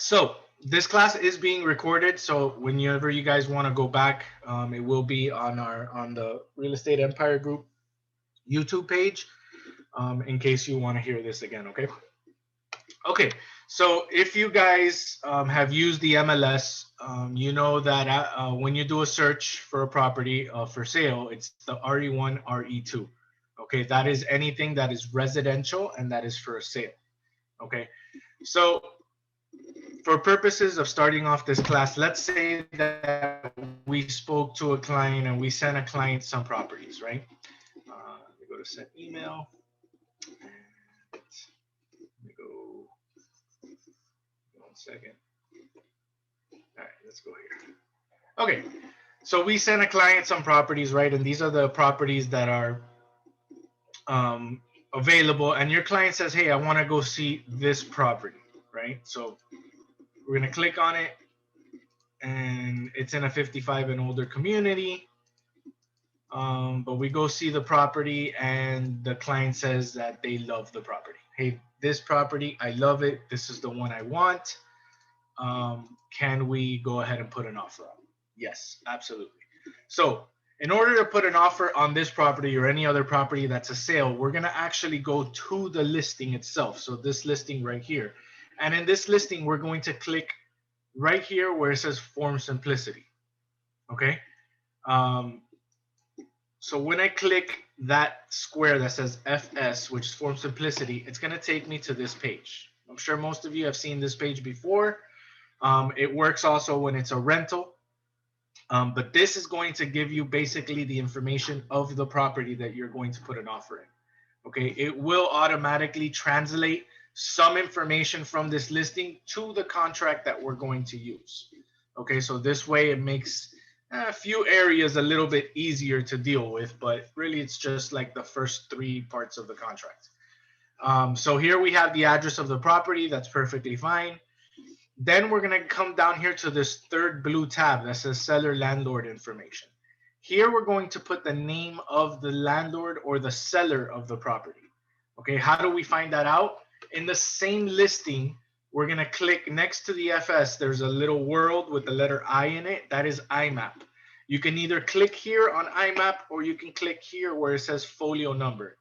So this class is being recorded. So whenever you guys want to go back, it will be on the Real Estate Empire Group YouTube page. In case you want to hear this again, okay? Okay. So if you guys have used the MLS, you know that when you do a search for a property for sale, it's the RE1, RE2. Okay, that is anything that is residential and that is for a sale. Okay, so for purposes of starting off this class, let's say that we spoke to a client and we sent a client some properties, right? Let me go to send email. And let me go 1 second. All right, let's go here. Okay, so we sent a client some properties, right? And these are the properties that are um, available. And your client says, hey, I want to go see this property, right? So we're going to click on it, and it's in a 55 and older community. But we go see the property, and the client says that they love the property. Hey, this property, I love it. This is the one I want. Can we go ahead and put an offer on? Yes, absolutely. So in order to put an offer on this property or any other property that's a sale, we're going to actually go to the listing itself. So this listing right here. And in this listing, we're going to click right here where it says Form Simplicity. Okay. Um, so when I click that square that says FS, which is Form Simplicity, it's going to take me to this page. I'm sure most of you have seen this page before. It works also when it's a rental. But this is going to give you basically the information of the property that you're going to put an offer in. Okay, it will automatically translate some information from this listing to the contract that we're going to use. Okay, so this way it makes a few areas a little bit easier to deal with, but really it's just like the first 3 parts of the contract. So here we have the address of the property. That's perfectly fine. Then we're going to come down here to this third blue tab that says seller landlord information. Here we're going to put the name of the landlord or the seller of the property. Okay, how do we find that out? In the same listing, we're going to click next to the FS. There's a little world with the letter I in it. That is IMAP. You can either click here on IMAP or you can click here where it says folio number.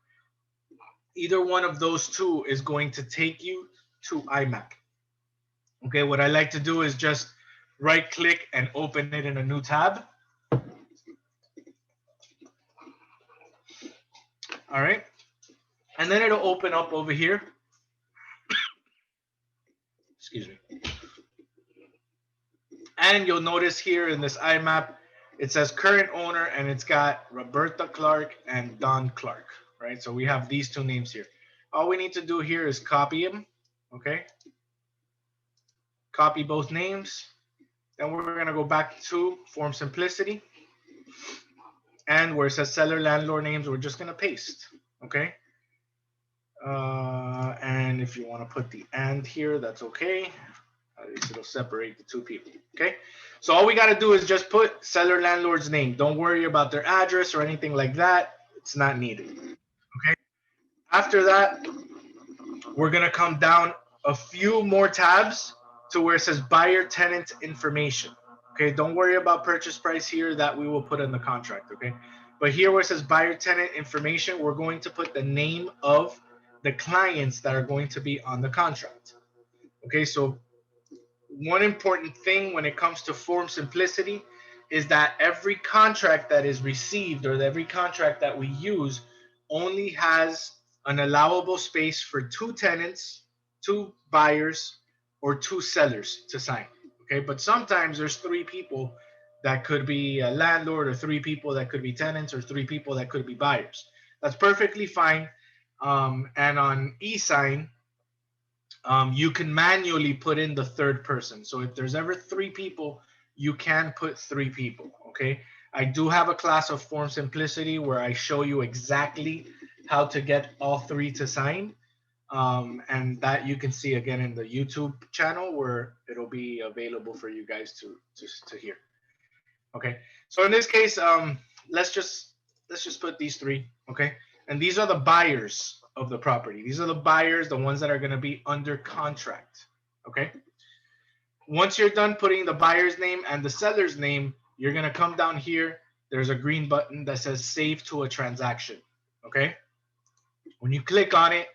Either one of those two is going to take you to IMAP. Okay, what I like to do is just right click and open it in a new tab. All right, and then it'll open up over here. Excuse me. And you'll notice here in this IMAP, it says current owner, and it's got Roberta Clark and Don Clark, right? So we have these 2 names here. All we need to do here is copy them, okay? Copy both names. Then we're gonna go back to Form Simplicity. And where it says seller landlord names, we're just gonna paste, okay? And if you wanna put the and here, that's okay. At least it'll separate the 2 people, okay? So all we gotta do is just put seller landlord's name. Don't worry about their address or anything like that. It's not needed, okay? After that, we're gonna come down a few more tabs to where it says buyer tenant information. Okay, don't worry about purchase price here, that we will put in the contract, okay? But here where it says buyer tenant information, we're going to put the name of the clients that are going to be on the contract. Okay, so one important thing when it comes to Form Simplicity is that every contract that is received or every contract that we use only has an allowable space for 2 tenants, 2 buyers, or 2 sellers to sign. Okay, but sometimes there's 3 people that could be a landlord, or 3 people that could be tenants, or 3 people that could be buyers. That's perfectly fine. And on eSign, you can manually put in the 3rd person. So if there's ever 3 people, you can put 3 people, okay? I do have a class of Form Simplicity where I show you exactly how to get all 3 to sign. And that you can see again in the YouTube channel where it'll be available for you guys to hear. Okay, so in this case, let's just put these 3, okay? And these are the buyers of the property. These are the buyers, the ones that are going to be under contract, okay? Once you're done putting the buyer's name and the seller's name, you're going to come down here. There's a green button that says save to a transaction. Okay. When you click on it,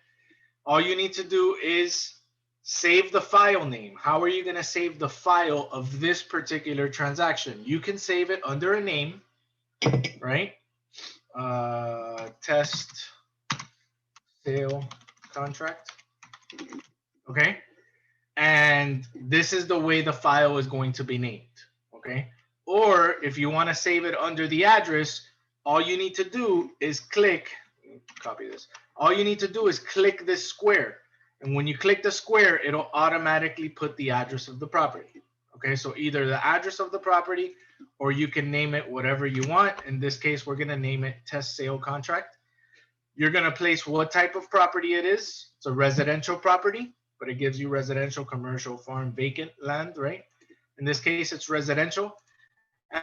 all you need to do is save the file name. How are you going to save the file of this particular transaction? You can save it under a name, right? Test sale contract. Okay. And this is the way the file is going to be named. Okay. Or if you want to save it under the address, all you need to do is click, copy this. All you need to do is click this square. And when you click the square, it'll automatically put the address of the property. Okay, so either the address of the property or you can name it whatever you want. In this case, we're going to name it test sale contract. You're going to place what type of property it is. It's a residential property, but it gives you residential, commercial, farm, vacant land, right? In this case, it's residential.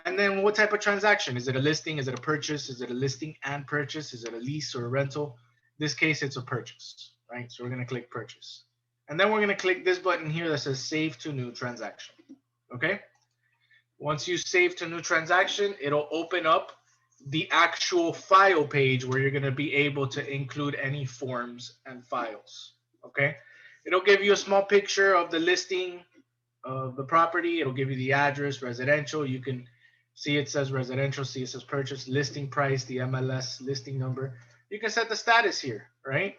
And then what type of transaction? Is it a listing? Is it a purchase? Is it a listing and purchase? Is it a lease or a rental? In this case, it's a purchase, right? So we're going to click purchase. And then we're going to click this button here that says save to new transaction. Okay. Once you save to new transaction, it'll open up the actual file page where you're going to be able to include any forms and files. Okay. It'll give you a small picture of the listing of the property. It'll give you the address, residential. You can see it says residential, see it says purchase, listing price, the MLS, listing number. You can set the status here, right?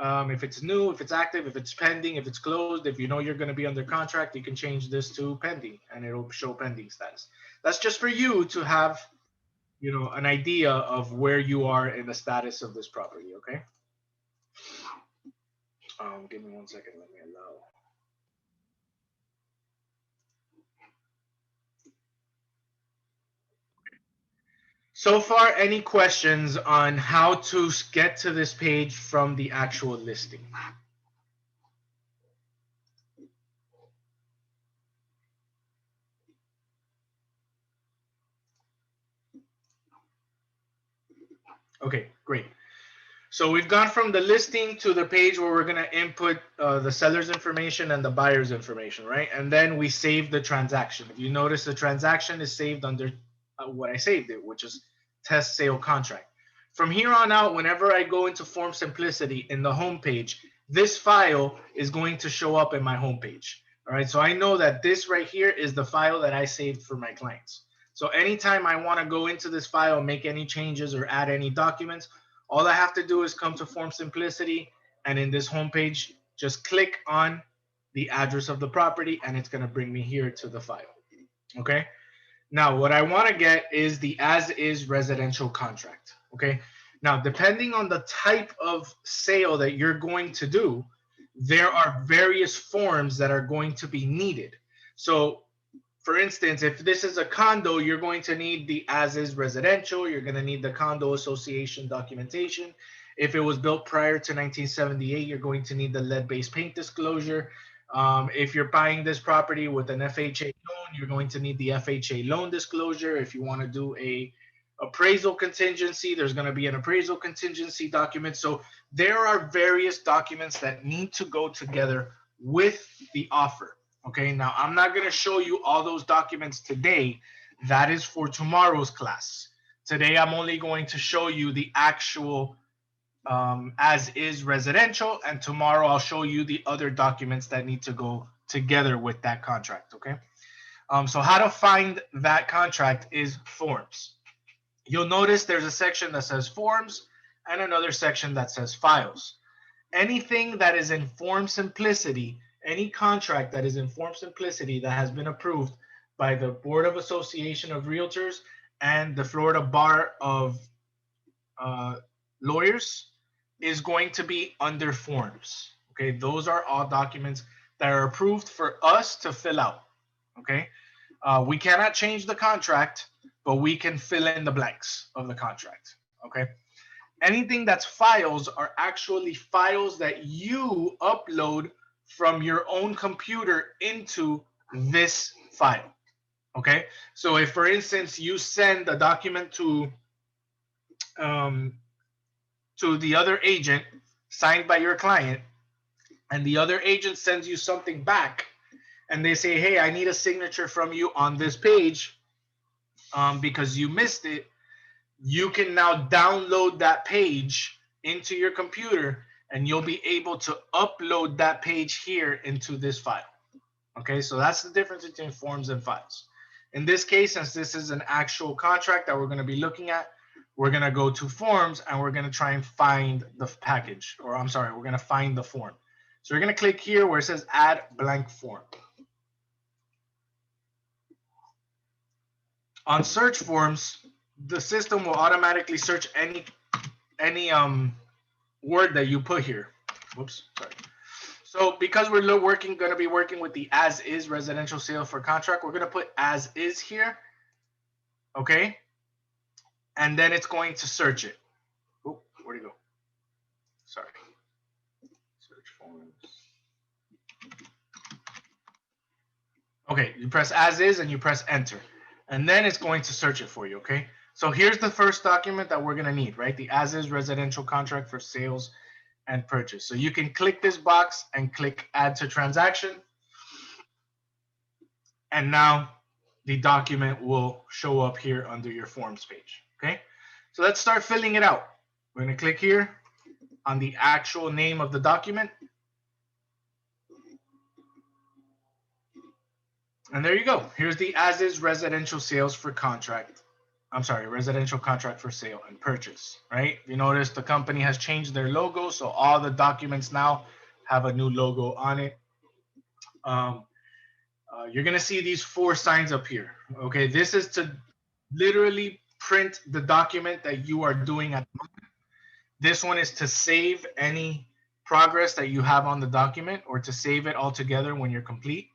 If it's new, if it's active, if it's pending, if it's closed, if you know you're going to be under contract, you can change this to pending and it'll show pending status. That's just for you to have, you know, an idea of where you are in the status of this property, okay? Give me 1 second, let me allow. So far, any questions on how to get to this page from the actual listing? Okay, great. So we've gone from the listing to the page where we're going to input the seller's information and the buyer's information, right? And then we save the transaction. If you notice, the transaction is saved under what I saved it, which is test sale contract. From here on out, whenever I go into Form Simplicity in the home page, this file is going to show up in my home page. All right, so I know that this right here is the file that I saved for my clients. So anytime I want to go into this file, make any changes or add any documents, all I have to do is come to Form Simplicity, and in this homepage, just click on the address of the property, and it's going to bring me here to the file. Okay. Now, what I want to get is the as-is residential contract. Okay. Now, depending on the type of sale that you're going to do, there are various forms that are going to be needed. So, for instance, if this is a condo, you're going to need the as-is residential. You're going to need the condo association documentation. If it was built prior to 1978, you're going to need the lead-based paint disclosure. If you're buying this property with an FHA loan, you're going to need the FHA loan disclosure. If you want to do a appraisal contingency, there's going to be an appraisal contingency document. So there are various documents that need to go together with the offer. Okay, now I'm not going to show you all those documents today. That is for tomorrow's class. Today, I'm only going to show you the actual as is residential, and tomorrow I'll show you the other documents that need to go together with that contract. Okay, so how to find that contract is forms. You'll notice there's a section that says forms and another section that says files. Anything that is in Form Simplicity, any contract that is in Form Simplicity that has been approved by the Board of Association of Realtors and the Florida Bar of Lawyers is going to be under forms. Okay, those are all documents that are approved for us to fill out. Okay, we cannot change the contract, but we can fill in the blanks of the contract. Okay. Anything that's files are actually files that you upload from your own computer into this file. Okay, so if, for instance, you send a document to the other agent signed by your client, and the other agent sends you something back, and they say, hey, I need a signature from you on this page because you missed it, you can now download that page into your computer and you'll be able to upload that page here into this file. Okay, so that's the difference between forms and files. In this case, since this is an actual contract that we're going to be looking at, we're going to go to forms and we're going to try and find the package, or I'm sorry, we're going to find the form. So we're going to click here where it says add blank form. On search forms, the system will automatically search any word that you put here. Whoops, sorry. So because we're going to be working with the as is residential sale for contract, we're going to put as is here. Okay. And then it's going to search it. Oh, where'd it go? Sorry. Search forms. Okay, you press as is and you press enter. And then it's going to search it for you, okay? So here's the first document that we're going to need, right? The as is residential contract for sales and purchase. So you can click this box and click add to transaction. And now the document will show up here under your forms page, okay? So let's start filling it out. We're going to click here on the actual name of the document. And there you go. Here's the as is residential sales for contract. I'm sorry, residential contract for sale and purchase, right? You notice the company has changed their logo. So all the documents now have a new logo on it. You're going to see these 4 signs up here. Okay, this is to literally print the document that you are doing at the moment. This one is to save any progress that you have on the document or to save it all together when you're complete.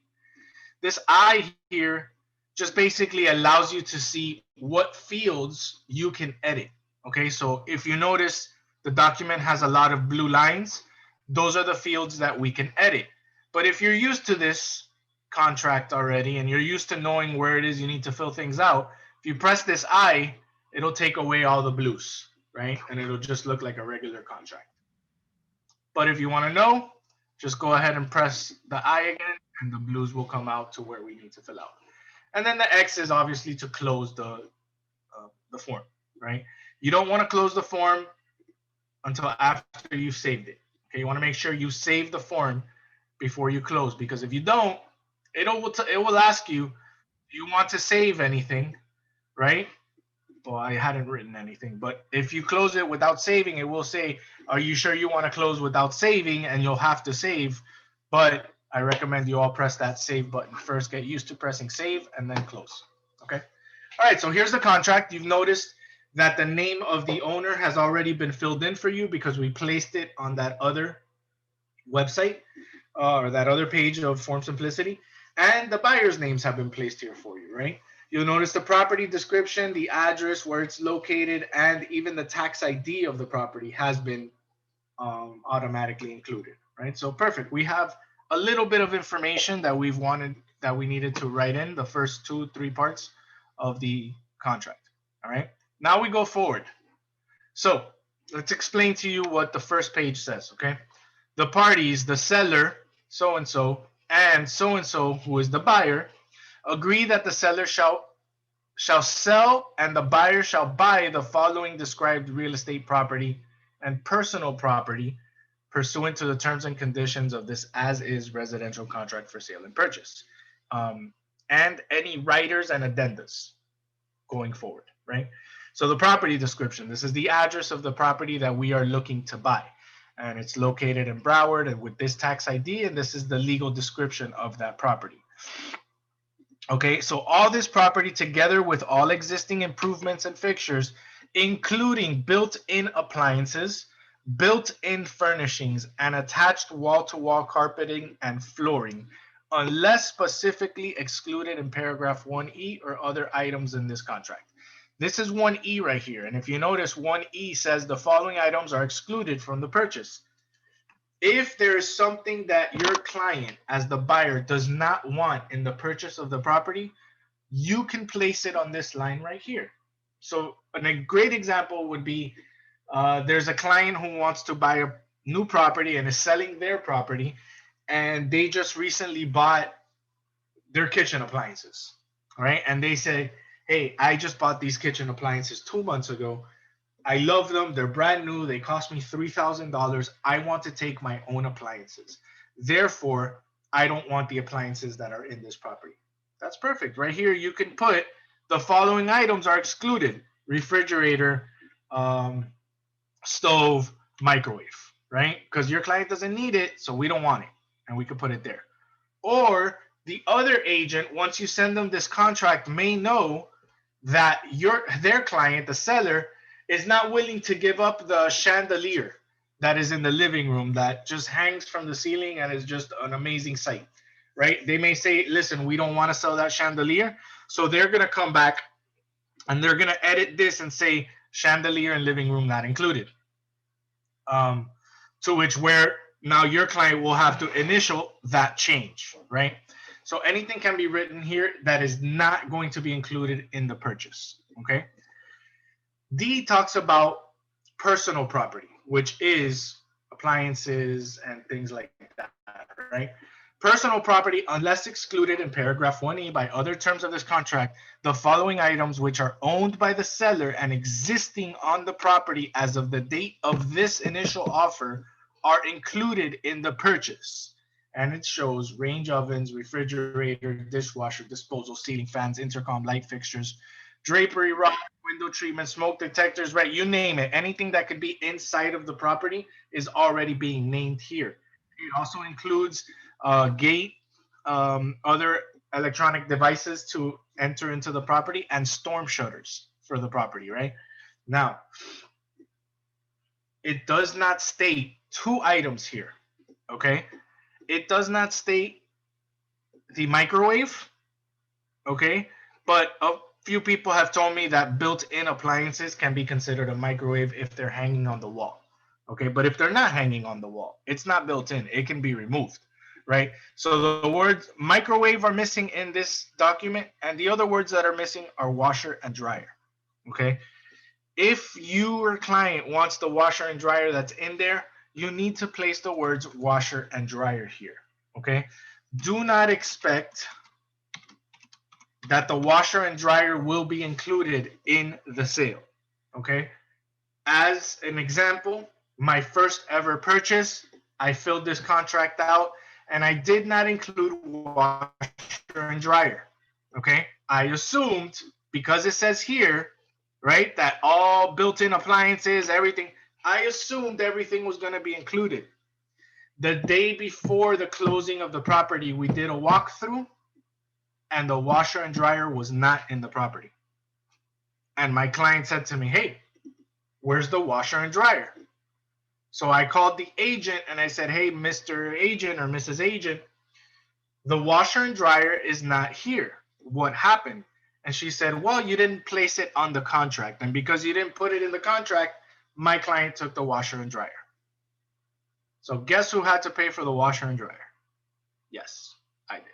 This I here just basically allows you to see what fields you can edit. Okay, so if you notice the document has a lot of blue lines, those are the fields that we can edit. But if you're used to this contract already and you're used to knowing where it is you need to fill things out, if you press this I, it'll take away all the blues, right? And it'll just look like a regular contract. But if you want to know, just go ahead and press the I again and the blues will come out to where we need to fill out. And then the X is obviously to close the form, right? You don't want to close the form until after you've saved it. Okay, you want to make sure you save the form before you close, because if you don't, it will ask you, do you want to save anything, right? Well, I hadn't written anything, but if you close it without saving, it will say, are you sure you want to close without saving? And you'll have to save, but I recommend you all press that save button first. Get used to pressing save and then close. Okay. All right. So here's the contract. You've noticed that the name of the owner has already been filled in for you because we placed it on that other website or that other page of Form Simplicity. And the buyer's names have been placed here for you, right? You'll notice the property description, the address where it's located, and even the tax ID of the property has been automatically included, right? So perfect. We have a little bit of information that we needed to write in the first 2-3 parts of the contract. All right. Now we go forward. So let's explain to you what the first page says. Okay. The parties, the seller, so-and-so, and so-and-so, who is the buyer, agree that the seller shall sell and the buyer shall buy the following described real estate property and personal property pursuant to the terms and conditions of this as-is residential contract for sale and purchase, and any writers and addendas going forward, right? So the property description, this is the address of the property that we are looking to buy, and it's located in Broward and with this tax ID, and this is the legal description of that property. Okay, so all this property together with all existing improvements and fixtures, including built-in appliances, built-in furnishings, and attached wall-to-wall carpeting and flooring, unless specifically excluded in paragraph 1E or other items in this contract. This is 1E right here. And if you notice, 1E says the following items are excluded from the purchase. If there is something that your client, as the buyer, does not want in the purchase of the property, you can place it on this line right here. So a great example would be there's a client who wants to buy a new property and is selling their property, and they just recently bought their kitchen appliances, right? And they say, hey, I just bought these kitchen appliances 2 months ago. I love them. They're brand new. They cost me $3,000. I want to take my own appliances. Therefore, I don't want the appliances that are in this property. That's perfect. Right here, you can put the following items are excluded: refrigerator, stove, microwave, right? Because your client doesn't need it, so we don't want it. And we could put it there. Or the other agent, once you send them this contract, may know that their client, the seller, is not willing to give up the chandelier that is in the living room that just hangs from the ceiling and is just an amazing sight, right? They may say, listen, we don't want to sell that chandelier. So they're going to come back and they're going to edit this and say chandelier and living room not included. To which where now your client will have to initial that change, right? So anything can be written here that is not going to be included in the purchase, okay? D talks about personal property, which is appliances and things like that, right? Personal property, unless excluded in paragraph 1A by other terms of this contract, the following items which are owned by the seller and existing on the property as of the date of this initial offer are included in the purchase. And it shows range ovens, refrigerator, dishwasher, disposal, ceiling fans, intercom, light fixtures, drapery, rod, window treatment, smoke detectors, right? You name it. Anything that could be inside of the property is already being named here. It also includes gate, other electronic devices to enter into the property, and storm shutters for the property, right? Now, it does not state two items here, okay? It does not state the microwave, okay? But a few people have told me that built-in appliances can be considered a microwave if they're hanging on the wall, okay? But if they're not hanging on the wall, it's not built in. It can be removed, right? So the words microwave are missing in this document, and the other words that are missing are washer and dryer, okay? If your client wants the washer and dryer that's in there, you need to place the words washer and dryer here, okay? Do not expect that the washer and dryer will be included in the sale, okay? As an example, my first ever purchase, I filled this contract out and I did not include washer and dryer, okay? I assumed, because it says here, right, that all built-in appliances, everything, I assumed everything was going to be included. The day before the closing of the property, we did a walkthrough, and the washer and dryer was not in the property. And my client said to me, hey, where's the washer and dryer? So I called the agent and I said, hey, Mr. Agent or Mrs. Agent, the washer and dryer is not here. What happened? And she said, well, you didn't place it on the contract. And because you didn't put it in the contract, my client took the washer and dryer. So guess who had to pay for the washer and dryer? Yes, I did.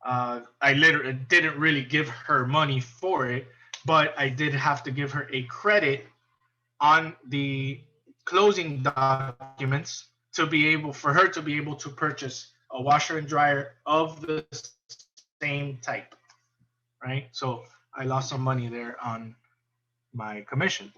I literally didn't really give her money for it, but I did have to give her a credit on the closing documents to be able, for her to be able to purchase a washer and dryer of the same type, right? So I lost some money there on my commission.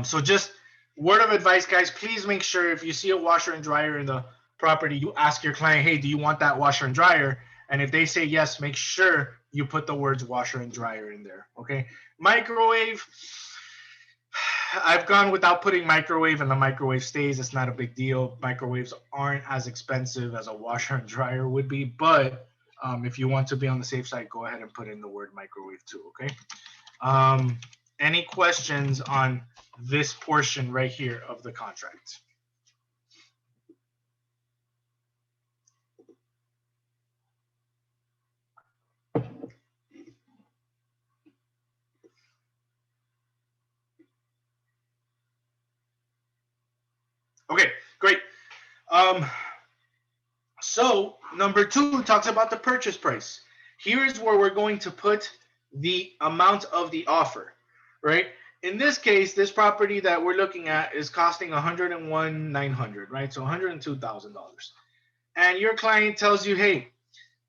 So just word of advice, guys, please make sure if you see a washer and dryer in the property, you ask your client, hey, do you want that washer and dryer? And if they say yes, make sure you put the words washer and dryer in there, okay? Microwave, I've gone without putting microwave and the microwave stays. It's not a big deal. Microwaves aren't as expensive as a washer and dryer would be, but if you want to be on the safe side, go ahead and put in the word microwave too, okay? Any questions on this portion right here of the contract? Okay, great. So number 2 talks about the purchase price. Here's where we're going to put the amount of the offer, right? In this case, this property that we're looking at is costing $101,900, right? So $102,000. And your client tells you, hey,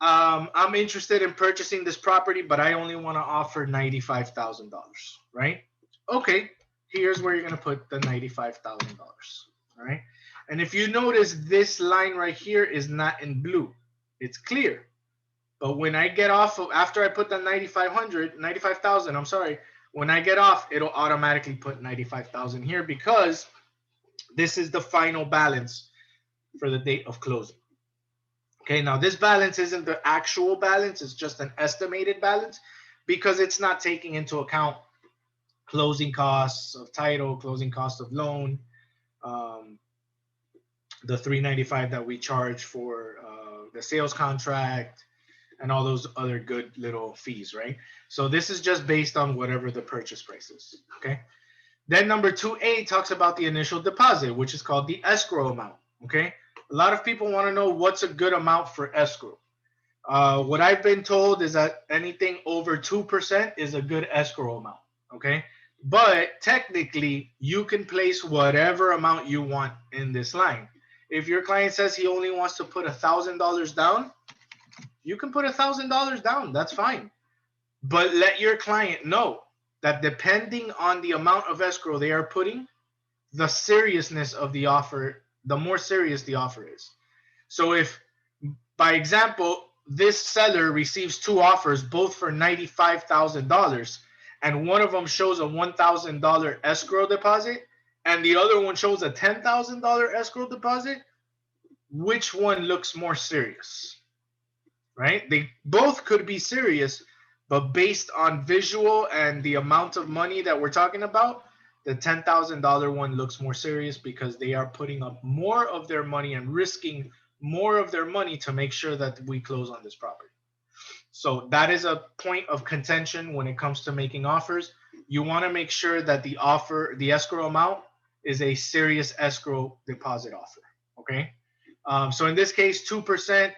I'm interested in purchasing this property, but I only want to offer $95,000, right? Okay, here's where you're going to put the $95,000, all right? And if you notice, this line right here is not in blue, it's clear. But when I get off of, after I put the 95,000, I'm sorry, when I get off, it'll automatically put 95,000 here because this is the final balance for the date of closing. Okay, now this balance isn't the actual balance, it's just an estimated balance because it's not taking into account closing costs of title, closing cost of loan, um, the 395 that we charge for the sales contract, and all those other good little fees, right? So this is just based on whatever the purchase price is, okay? Then number 2A talks about the initial deposit, which is called the escrow amount, okay? A lot of people want to know what's a good amount for escrow. What I've been told is that anything over 2% is a good escrow amount, okay? But technically, you can place whatever amount you want in this line. If your client says he only wants to put $1,000 down, you can put $1,000 down. That's fine. But let your client know that depending on the amount of escrow they are putting, the seriousness of the offer, the more serious the offer is. So if, by example, this seller receives two offers, both for $95,000, and one of them shows a $1,000 escrow deposit, and the other one shows a $10,000 escrow deposit, which one looks more serious? Right? They both could be serious, but based on visual and the amount of money that we're talking about, the $10,000 one looks more serious because they are putting up more of their money and risking more of their money to make sure that we close on this property. So that is a point of contention when it comes to making offers. You want to make sure that the offer, the escrow amount, is a serious escrow deposit offer. Okay. So in this case, 2%.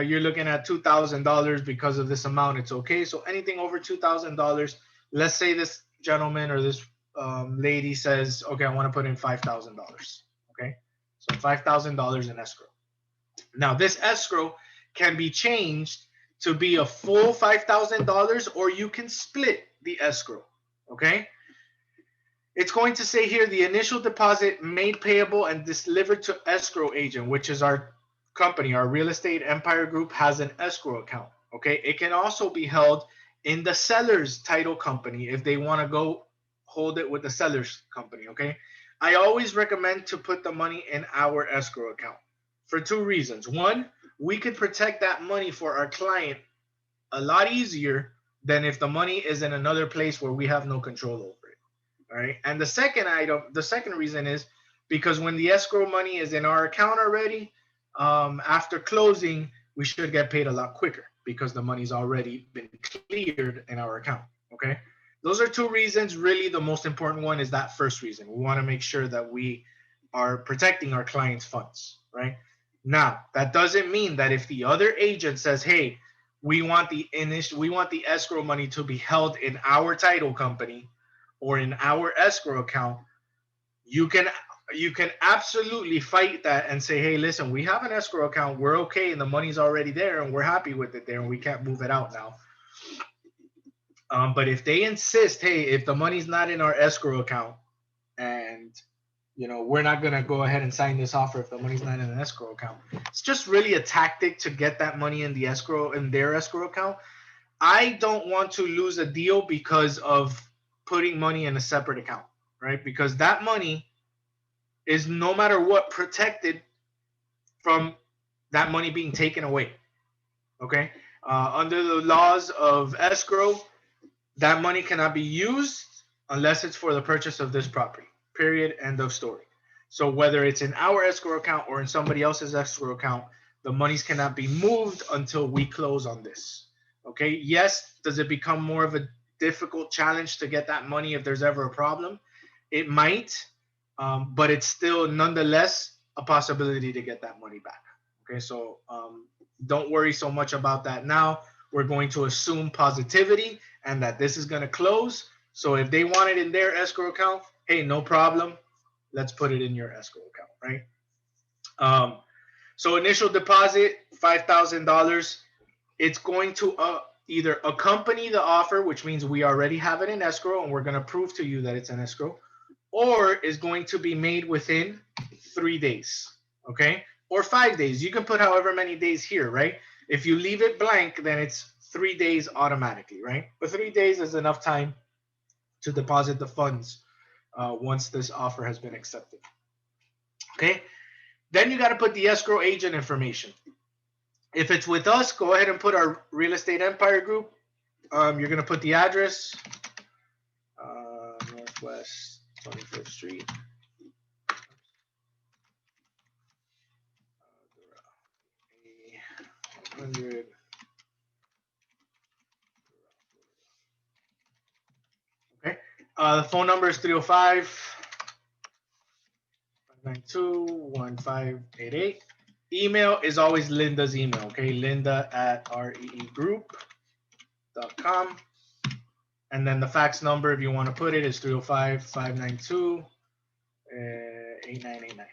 You're looking at $2,000 because of this amount. It's okay. So anything over $2,000, let's say this gentleman or this lady says, okay, I want to put in $5,000. Okay, so $5,000 in escrow. Now this escrow can be changed to be a full $5,000, or you can split the escrow. Okay. It's going to say here the initial deposit made payable and delivered to escrow agent, which is our company, our real estate empire group has an escrow account. Okay, it can also be held in the seller's title company if they want to go hold it with the seller's company. Okay, I always recommend to put the money in our escrow account for two reasons. One, we could protect that money for our client a lot easier than if the money is in another place where we have no control over it. All right, and the second reason is because when the escrow money is in our account already, after closing, we should get paid a lot quicker because the money's already been cleared in our account. Okay, those are two reasons. Really, the most important one is that first reason. We want to make sure that we are protecting our clients' funds. Right now, that doesn't mean that if the other agent says, "Hey, we want the escrow money to be held in our title company or in our escrow account," you can absolutely fight that and say, hey, listen, we have an escrow account, we're okay, and the money's already there and we're happy with it there and we can't move it out now. But if they insist, hey, if the money's not in our escrow account, and we're not going to go ahead and sign this offer if the money's not in an escrow account, it's just really a tactic to get that money in their escrow account. I don't want to lose a deal because of putting money in a separate account, right? Because that money is, no matter what, protected from that money being taken away. Okay, under the laws of escrow, that money cannot be used unless it's for the purchase of this property. Period. End of story. So whether it's in our escrow account or in somebody else's escrow account, the monies cannot be moved until we close on this. Okay. Yes. Does it become more of a difficult challenge to get that money if there's ever a problem? It might, but it's still nonetheless a possibility to get that money back. Okay. So don't worry so much about that now. We're going to assume positivity and that this is going to close. So if they want it in their escrow account, hey, no problem. Let's put it in your escrow account, right? So initial deposit, $5,000. it's going to either accompany the offer, which means we already have it in escrow and we're going to prove to you that it's in escrow, or is going to be made within 3 days, okay? Or 5 days. You can put however many days here, right? If you leave it blank, then it's 3 days automatically, right? But 3 days is enough time to deposit the funds once this offer has been accepted, okay? Then you got to put the escrow agent information. If it's with us, go ahead and put our Real Estate Empire Group. You're going to put the address, Northwest 25th Street. 100. Okay. The phone number is 305-592-1588. Email is always Linda's email, okay? Linda@reegroup.com. And then the fax number, if you want to put it, is 305-592-8989.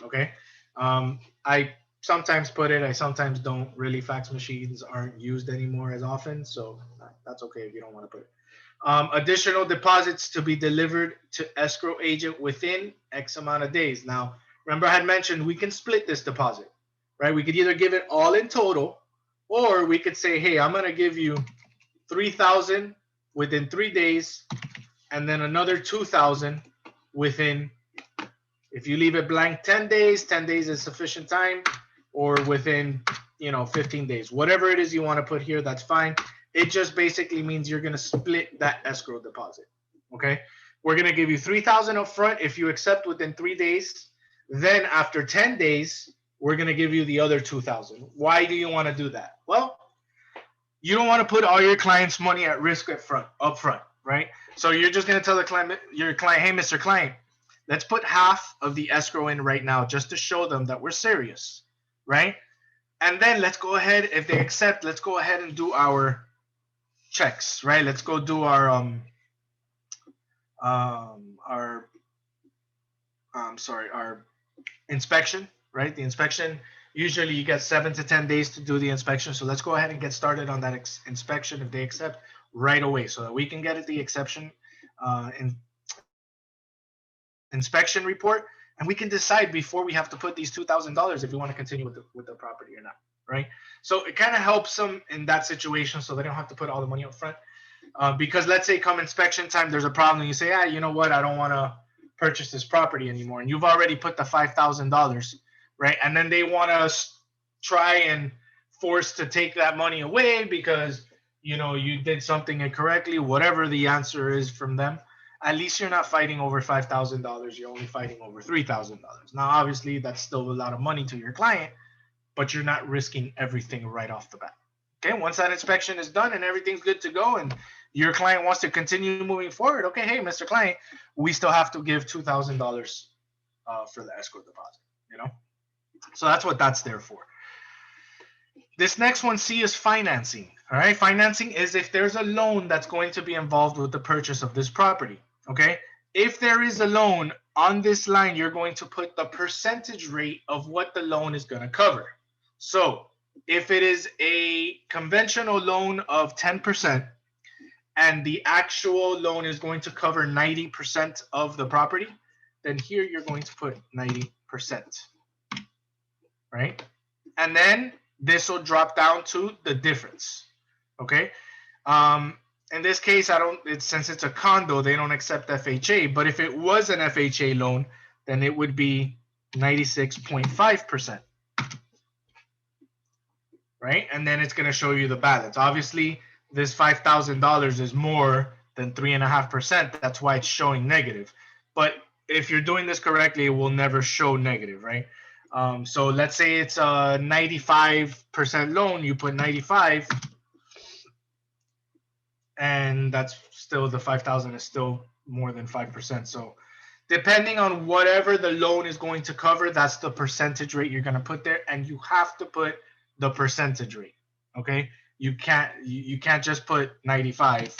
Okay. I sometimes put it, I sometimes don't. Really, fax machines aren't used anymore as often, so that's okay if you don't want to put it. Additional deposits to be delivered to escrow agent within X amount of days. Now, remember I had mentioned we can split this deposit, right? We could either give it all in total, or we could say, hey, I'm going to give you $3,000 within 3 days, and then another $2,000 within, if you leave it blank 10 days, 10 days is sufficient time, or within 15 days. Whatever it is you want to put here, that's fine. It just basically means you're going to split that escrow deposit. Okay. We're going to give you $3,000 up front if you accept within 3 days. Then after 10 days, we're going to give you the other $2,000. Why do you want to do that? Well, you don't want to put all your clients' money at risk up front, right? So you're just going to tell your client, hey, Mr. Client, let's put half of the escrow in right now just to show them that we're serious, right? And then let's go ahead, if they accept, let's go ahead and do our checks, right? Let's go do our inspection, right? The inspection, usually you get 7 to 10 days to do the inspection. So let's go ahead and get started on that inspection if they accept right away, so that we can get the exception inspection report, and we can decide before we have to put these $2,000 if we want to continue with the property or not, right? So it kind of helps them in that situation, so they don't have to put all the money up front. Because let's say come inspection time, there's a problem, and you say, you know what, I don't want to purchase this property anymore, and you've already put the $5,000, right? And then they want to try and force to take that money away because you did something incorrectly, whatever the answer is from them. At least you're not fighting over $5,000. You're only fighting over $3,000. Now, obviously, that's still a lot of money to your client, but you're not risking everything right off the bat. Okay, once that inspection is done and everything's good to go and your client wants to continue moving forward, okay, hey, Mr. Client, we still have to give $2,000 for the escrow deposit, So that's what that's there for. This next one, C, is financing. All right, financing is if there's a loan that's going to be involved with the purchase of this property. Okay, if there is a loan on this line, you're going to put the percentage rate of what the loan is going to cover. So if it is a conventional loan of 10% and the actual loan is going to cover 90% of the property, then here you're going to put 90%, right? And then this will drop down to the difference, okay? In this case, since it's a condo, they don't accept FHA, but if it was an FHA loan, then it would be 96.5%, right? And then it's going to show you the balance. Obviously, this $5,000 is more than 3.5%. That's why it's showing negative. But if you're doing this correctly, it will never show negative, right? So let's say it's a 95% loan, you put 95, and that's still, the 5,000 is still more than 5%. So depending on whatever the loan is going to cover, that's the percentage rate you're going to put there, and you have to put the percentage rate, okay? You can't just put 95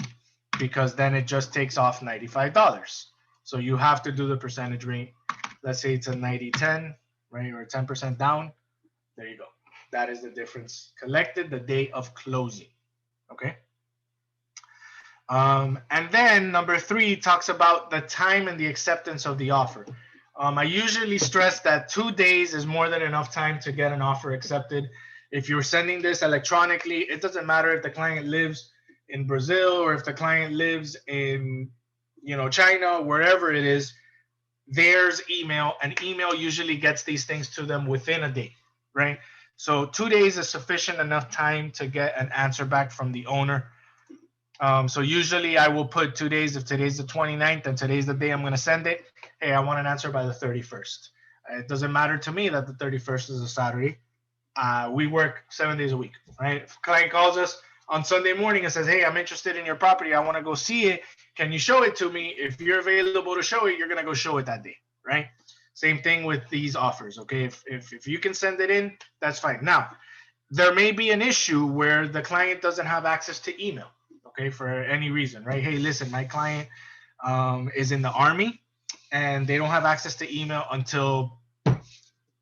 because then it just takes off $95. So you have to do the percentage rate. Let's say it's a 90-10, right, or 10% down. There you go. That is the difference. Collected the day of closing. Okay. And then number 3 talks about the time and the acceptance of the offer. I usually stress that 2 days is more than enough time to get an offer accepted. If you're sending this electronically, it doesn't matter if the client lives in Brazil or if the client lives in, China, wherever it is. There's email, and email usually gets these things to them within a day, right? So 2 days is sufficient enough time to get an answer back from the owner. So usually I will put 2 days. If today's the 29th and today's the day I'm going to send it, hey, I want an answer by the 31st. It doesn't matter to me that the 31st is a Saturday. We work 7 days a week, right? If a client calls us on Sunday morning and says, hey, I'm interested in your property, I want to go see it, can you show it to me? If you're available to show it, you're going to go show it that day, right? Same thing with these offers, okay? If you can send it in, that's fine. Now, there may be an issue where the client doesn't have access to email, okay, for any reason, right? Hey, listen, my client is in the Army and they don't have access to email until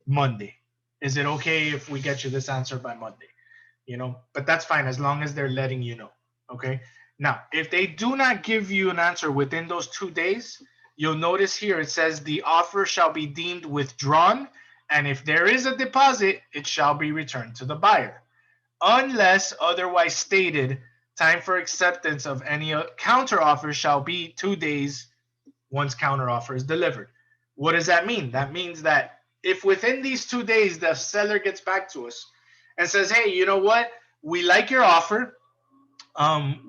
Monday. Is it okay if we get you this answer by Monday? But that's fine as long as they're letting you know, okay? Now, if they do not give you an answer within those 2 days, you'll notice here it says the offer shall be deemed withdrawn, and if there is a deposit, it shall be returned to the buyer. Unless otherwise stated, time for acceptance of any counteroffer shall be 2 days once counteroffer is delivered. What does that mean? That means that if within these 2 days the seller gets back to us and says, hey, you know what? We like your offer.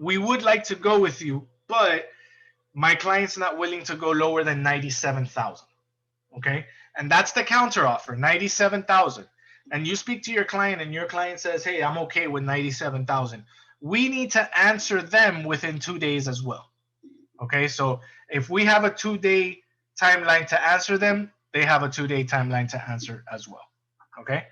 We would like to go with you, but my client's not willing to go lower than 97,000. Okay, and that's the counter offer, 97,000. And you speak to your client, and your client says, "Hey, I'm okay with 97,000." We need to answer them within 2 days as well. Okay, so if we have a 2-day timeline to answer them, they have a 2-day timeline to answer as well. Okay,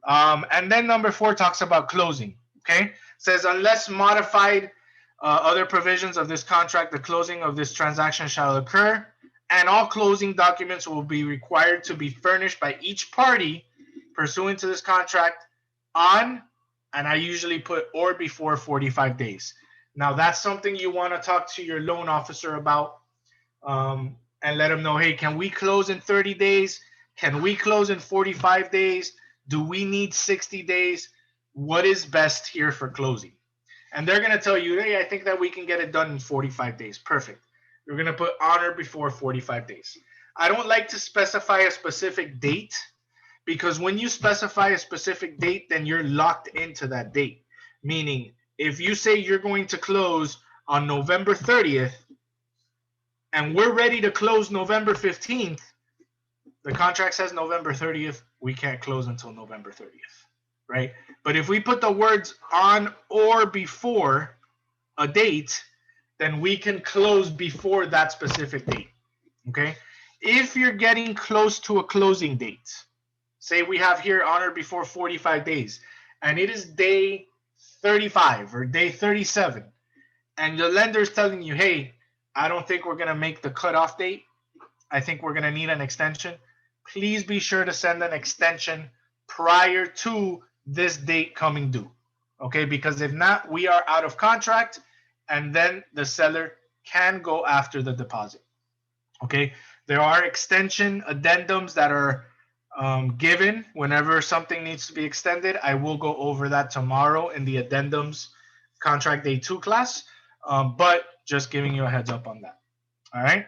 and then number 4 talks about closing. Okay, says unless modified other provisions of this contract, the closing of this transaction shall occur, and all closing documents will be required to be furnished by each party pursuant to this contract on, and I usually put or before 45 days. Now that's something you want to talk to your loan officer about, and let them know, hey, can we close in 30 days? Can we close in 45 days? Do we need 60 days? What is best here for closing? And they're going to tell you, hey, I think that we can get it done in 45 days. Perfect. You're going to put honor before 45 days. I don't like to specify a specific date, because when you specify a specific date, then you're locked into that date. Meaning, if you say you're going to close on November 30th and we're ready to close November 15th, the contract says November 30th, we can't close until November 30th, right? But if we put the words on or before a date, then we can close before that specific date, okay? If you're getting close to a closing date, say we have here honor before 45 days, and it is day 35 or day 37, and the lender is telling you, hey, I don't think we're going to make the cutoff date. I think we're going to need an extension. Please be sure to send an extension prior to this date coming due, okay? Because if not, we are out of contract, and then the seller can go after the deposit, okay? There are extension addendums that are given whenever something needs to be extended. I will go over that tomorrow in the addendums contract day 2 class, but just giving you a heads up on that. All right,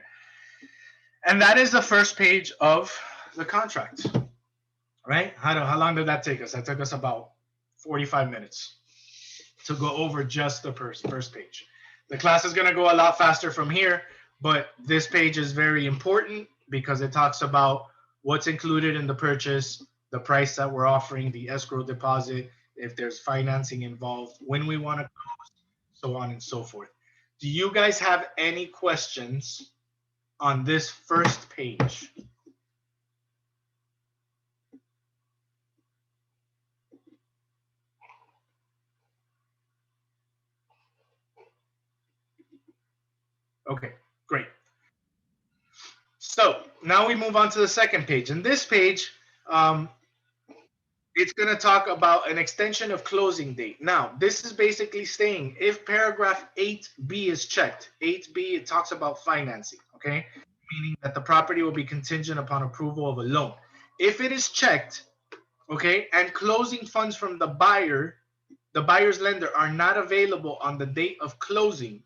and that is the first page of the contract. Right? How long did that take us? That took us about 45 minutes to go over just the first page. The class is going to go a lot faster from here, but this page is very important because it talks about what's included in the purchase, the price that we're offering, the escrow deposit, if there's financing involved, when we want to close, so on and so forth. Do you guys have any questions on this first page? Okay, great. So now we move on to the second page. And this page, It's going to talk about an extension of closing date. Now, this is basically saying if paragraph 8B is checked, 8B, it talks about financing, okay? Meaning that the property will be contingent upon approval of a loan. If it is checked, okay, and closing funds from the buyer's lender are not available on the date of closing,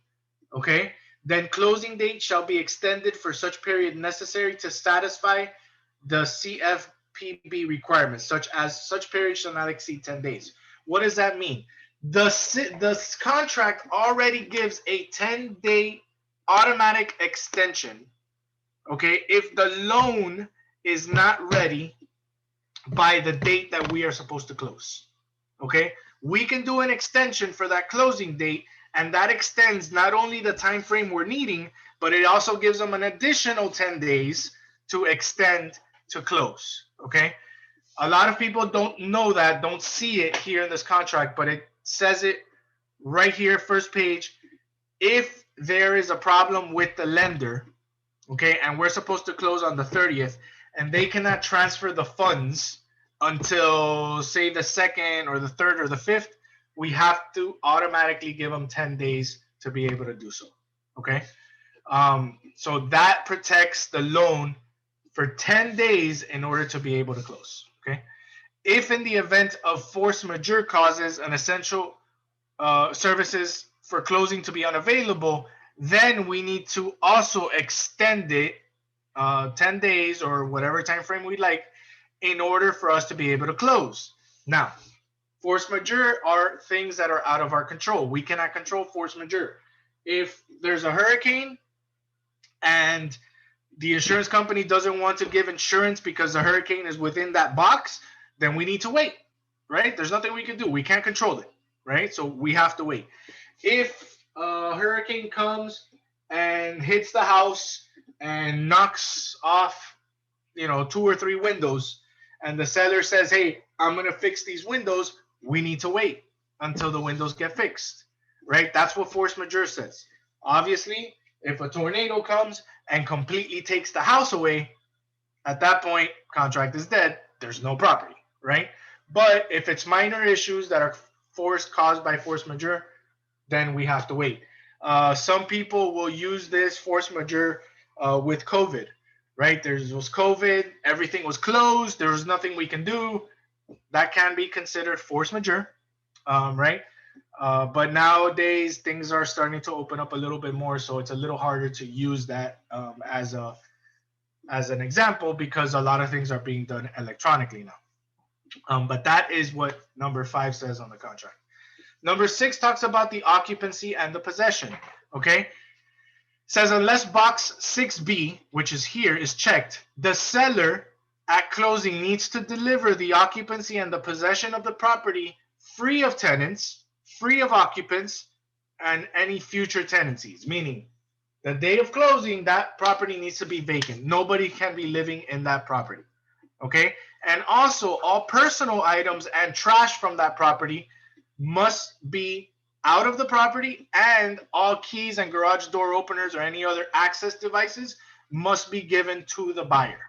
okay, then closing date shall be extended for such period necessary to satisfy the CFPB requirements, such as such period shall not exceed 10 days. What does that mean? The contract already gives a 10-day automatic extension, okay, if the loan is not ready by the date that we are supposed to close. Okay, we can do an extension for that closing date, and that extends not only the time frame we're needing, but it also gives them an additional 10 days to extend to close. Okay, a lot of people don't know that, don't see it here in this contract, but it says it right here, first page. If there is a problem with the lender, okay, and we're supposed to close on the 30th, and they cannot transfer the funds until, say, the 2nd or the 3rd or the 5th, we have to automatically give them 10 days to be able to do so. Okay, so that protects the loan for 10 days in order to be able to close. Okay, if in the event of force majeure causes an essential services for closing to be unavailable, then we need to also extend it 10 days or whatever time frame we like in order for us to be able to close. Now, force majeure are things that are out of our control. We cannot control force majeure. If there's a hurricane and the insurance company doesn't want to give insurance because the hurricane is within that box, then we need to wait, right? There's nothing we can do. We can't control it, right? So we have to wait. If a hurricane comes and hits the house and knocks off, 2 or 3 windows, and the seller says, hey, I'm going to fix these windows, we need to wait until the windows get fixed, right? That's what force majeure says. Obviously, if a tornado comes and completely takes the house away, at that point, contract is dead. There's no property, right? But if it's minor issues that are caused by force majeure, then we have to wait. Some people will use this force majeure with COVID, right? There was COVID, everything was closed, there was nothing we can do. That can be considered force majeure, right? But nowadays things are starting to open up a little bit more, so it's a little harder to use that as an example because a lot of things are being done electronically now. But that is what number 5 says on the contract. Number 6 talks about the occupancy and the possession. Okay, says unless box 6B, which is here, is checked, the seller at closing needs to deliver the occupancy and the possession of the property free of tenants, free of occupants, and any future tenancies. Meaning, the day of closing, that property needs to be vacant. Nobody can be living in that property. Okay, and also all personal items and trash from that property must be out of the property, and all keys and garage door openers or any other access devices must be given to the buyer.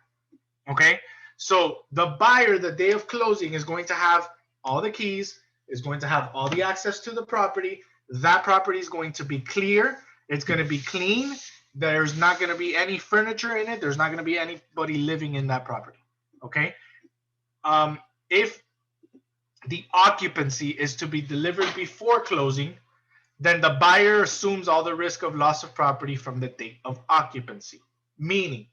Okay, so the buyer, the day of closing, is going to have all the keys, is going to have all the access to the property. That property is going to be clear. It's going to be clean. There's not going to be any furniture in it. There's not going to be anybody living in that property. Okay, if the occupancy is to be delivered before closing, then the buyer assumes all the risk of loss of property from the date of occupancy. Meaning,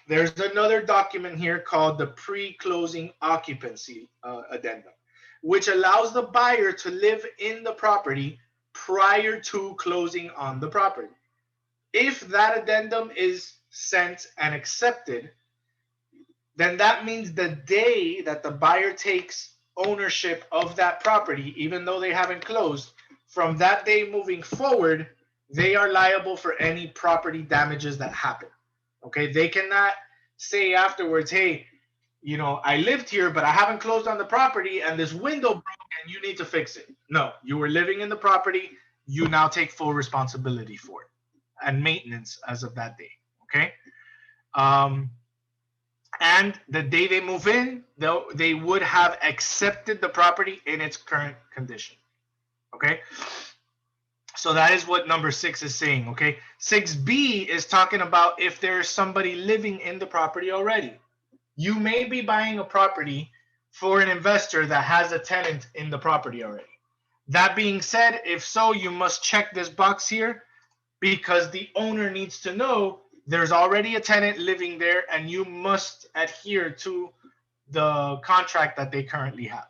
there's another document here called the pre-closing occupancy addendum, which allows the buyer to live in the property prior to closing on the property. If that addendum is sent and accepted, then that means the day that the buyer takes ownership of that property, even though they haven't closed, from that day moving forward, they are liable for any property damages that happen. Okay, they cannot say afterwards, hey, I lived here, but I haven't closed on the property and this window broke and you need to fix it. No, you were living in the property. You now take full responsibility for it and maintenance as of that day. Okay. and the day they move in, they would have accepted the property in its current condition. Okay, so that is what number 6 is saying. Okay, 6b is talking about if there's somebody living in the property already. You may be buying a property for an investor that has a tenant in the property already. That being said, if so, you must check this box here, because the owner needs to know there's already a tenant living there, and you must adhere to the contract that they currently have.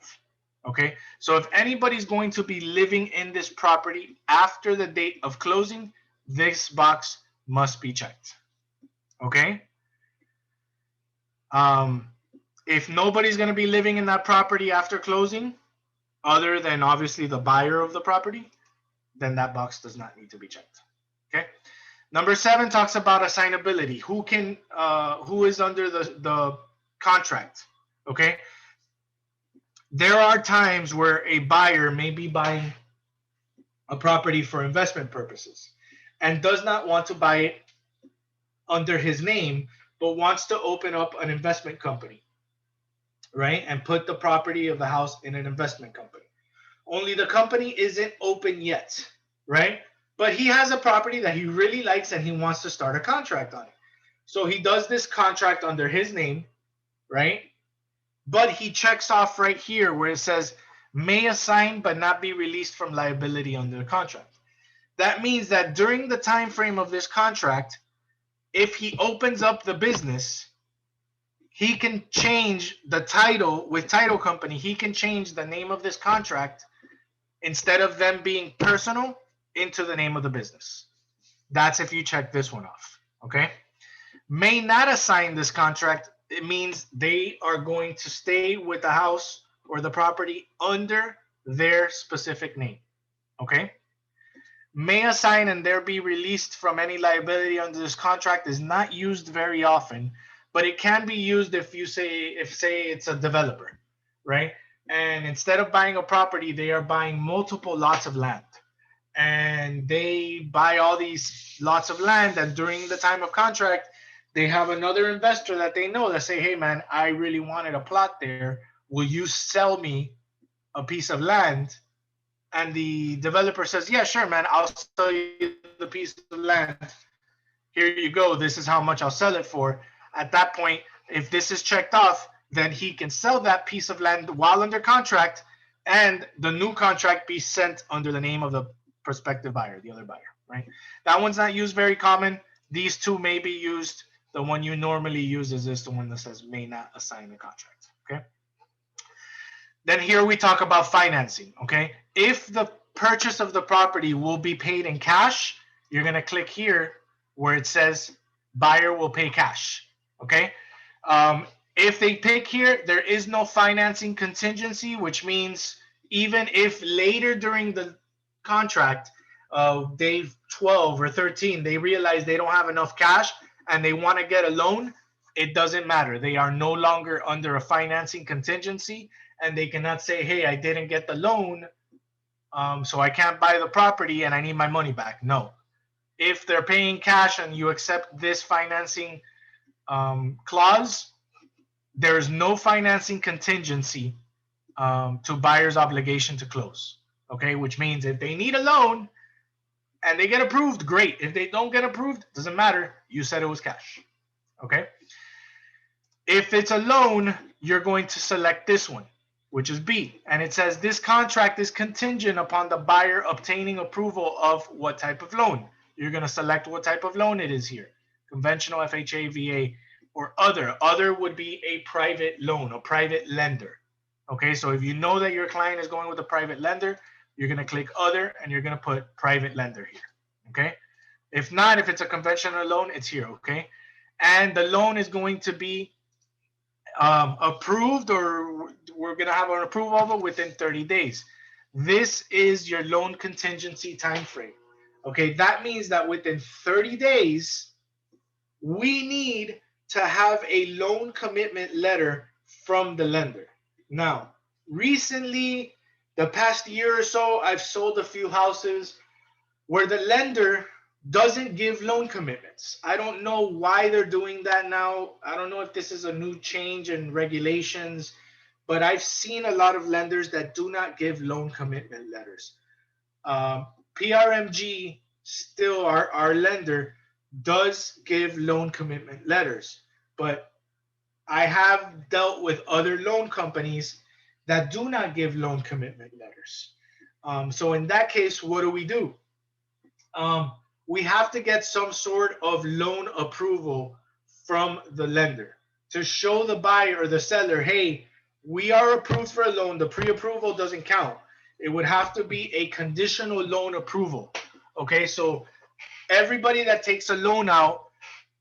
Okay, so if anybody's going to be living in this property after the date of closing, this box must be checked. Okay, if nobody's going to be living in that property after closing, other than obviously the buyer of the property, then that box does not need to be checked. Okay. Number 7 talks about assignability. Who is under the contract? Okay. There are times where a buyer may be buying a property for investment purposes and does not want to buy it under his name, but wants to open up an investment company, right? And put the property of the house in an investment company. Only the company isn't open yet, right? But he has a property that he really likes and he wants to start a contract on it. So he does this contract under his name, right? But he checks off right here where it says may assign but not be released from liability under the contract. That means that during the time frame of this contract, if he opens up the business, he can change the title with title company. He can change the name of this contract, instead of them being personal, into the name of the business. That's if you check this one off. Okay. May not assign this contract. It means they are going to stay with the house or the property under their specific name. Okay. May assign and there be released from any liability under this contract is not used very often, but it can be used if say it's a developer, right? And instead of buying a property, they are buying multiple lots of land. And they buy all these lots of land, and during the time of contract, they have another investor that they know that say, hey man, I really wanted a plot there. Will you sell me a piece of land? And the developer says, yeah, sure, man, I'll sell you the piece of land. Here you go. This is how much I'll sell it for. At that point, if this is checked off, then he can sell that piece of land while under contract, and the new contract be sent under the name of the prospective buyer, the other buyer, right? That one's not used very common. These two may be used. The one you normally use is this, the one that says may not assign a contract, okay? Then here we talk about financing, okay? If the purchase of the property will be paid in cash, you're going to click here where it says buyer will pay cash, okay? If they pick here, there is no financing contingency, which means even if later during the contract, day 12 or 13, they realize they don't have enough cash and they want to get a loan, it doesn't matter. They are no longer under a financing contingency, and they cannot say, hey, I didn't get the loan, so I can't buy the property and I need my money back. No. If they're paying cash and you accept this financing clause, there's no financing contingency to buyer's obligation to close. Okay, which means if they need a loan and they get approved, great. If they don't get approved, doesn't matter. You said it was cash. Okay. If it's a loan, you're going to select this one, which is B. And it says this contract is contingent upon the buyer obtaining approval of what type of loan. You're going to select what type of loan it is here. Conventional, FHA, VA, or other. Other would be a private loan, a private lender. Okay, so if you know that your client is going with a private lender, you're going to click other and you're going to put private lender here. Okay. If not, if it's a conventional loan, it's here. Okay. And the loan is going to be approved, or we're going to have an approval of it within 30 days. This is your loan contingency time frame. Okay, that means that within 30 days, we need to have a loan commitment letter from the lender. Now, recently, the past year or so, I've sold a few houses where the lender doesn't give loan commitments. I don't know why they're doing that now. I don't know if this is a new change in regulations, but I've seen a lot of lenders that do not give loan commitment letters. Um, PRMG, still our lender, does give loan commitment letters, but I have dealt with other loan companies that do not give loan commitment letters. So in that case, what do? Um, we have to get some sort of loan approval from the lender to show the buyer or the seller, hey, we are approved for a loan. The pre-approval doesn't count. It would have to be a conditional loan approval. Okay, so everybody that takes a loan out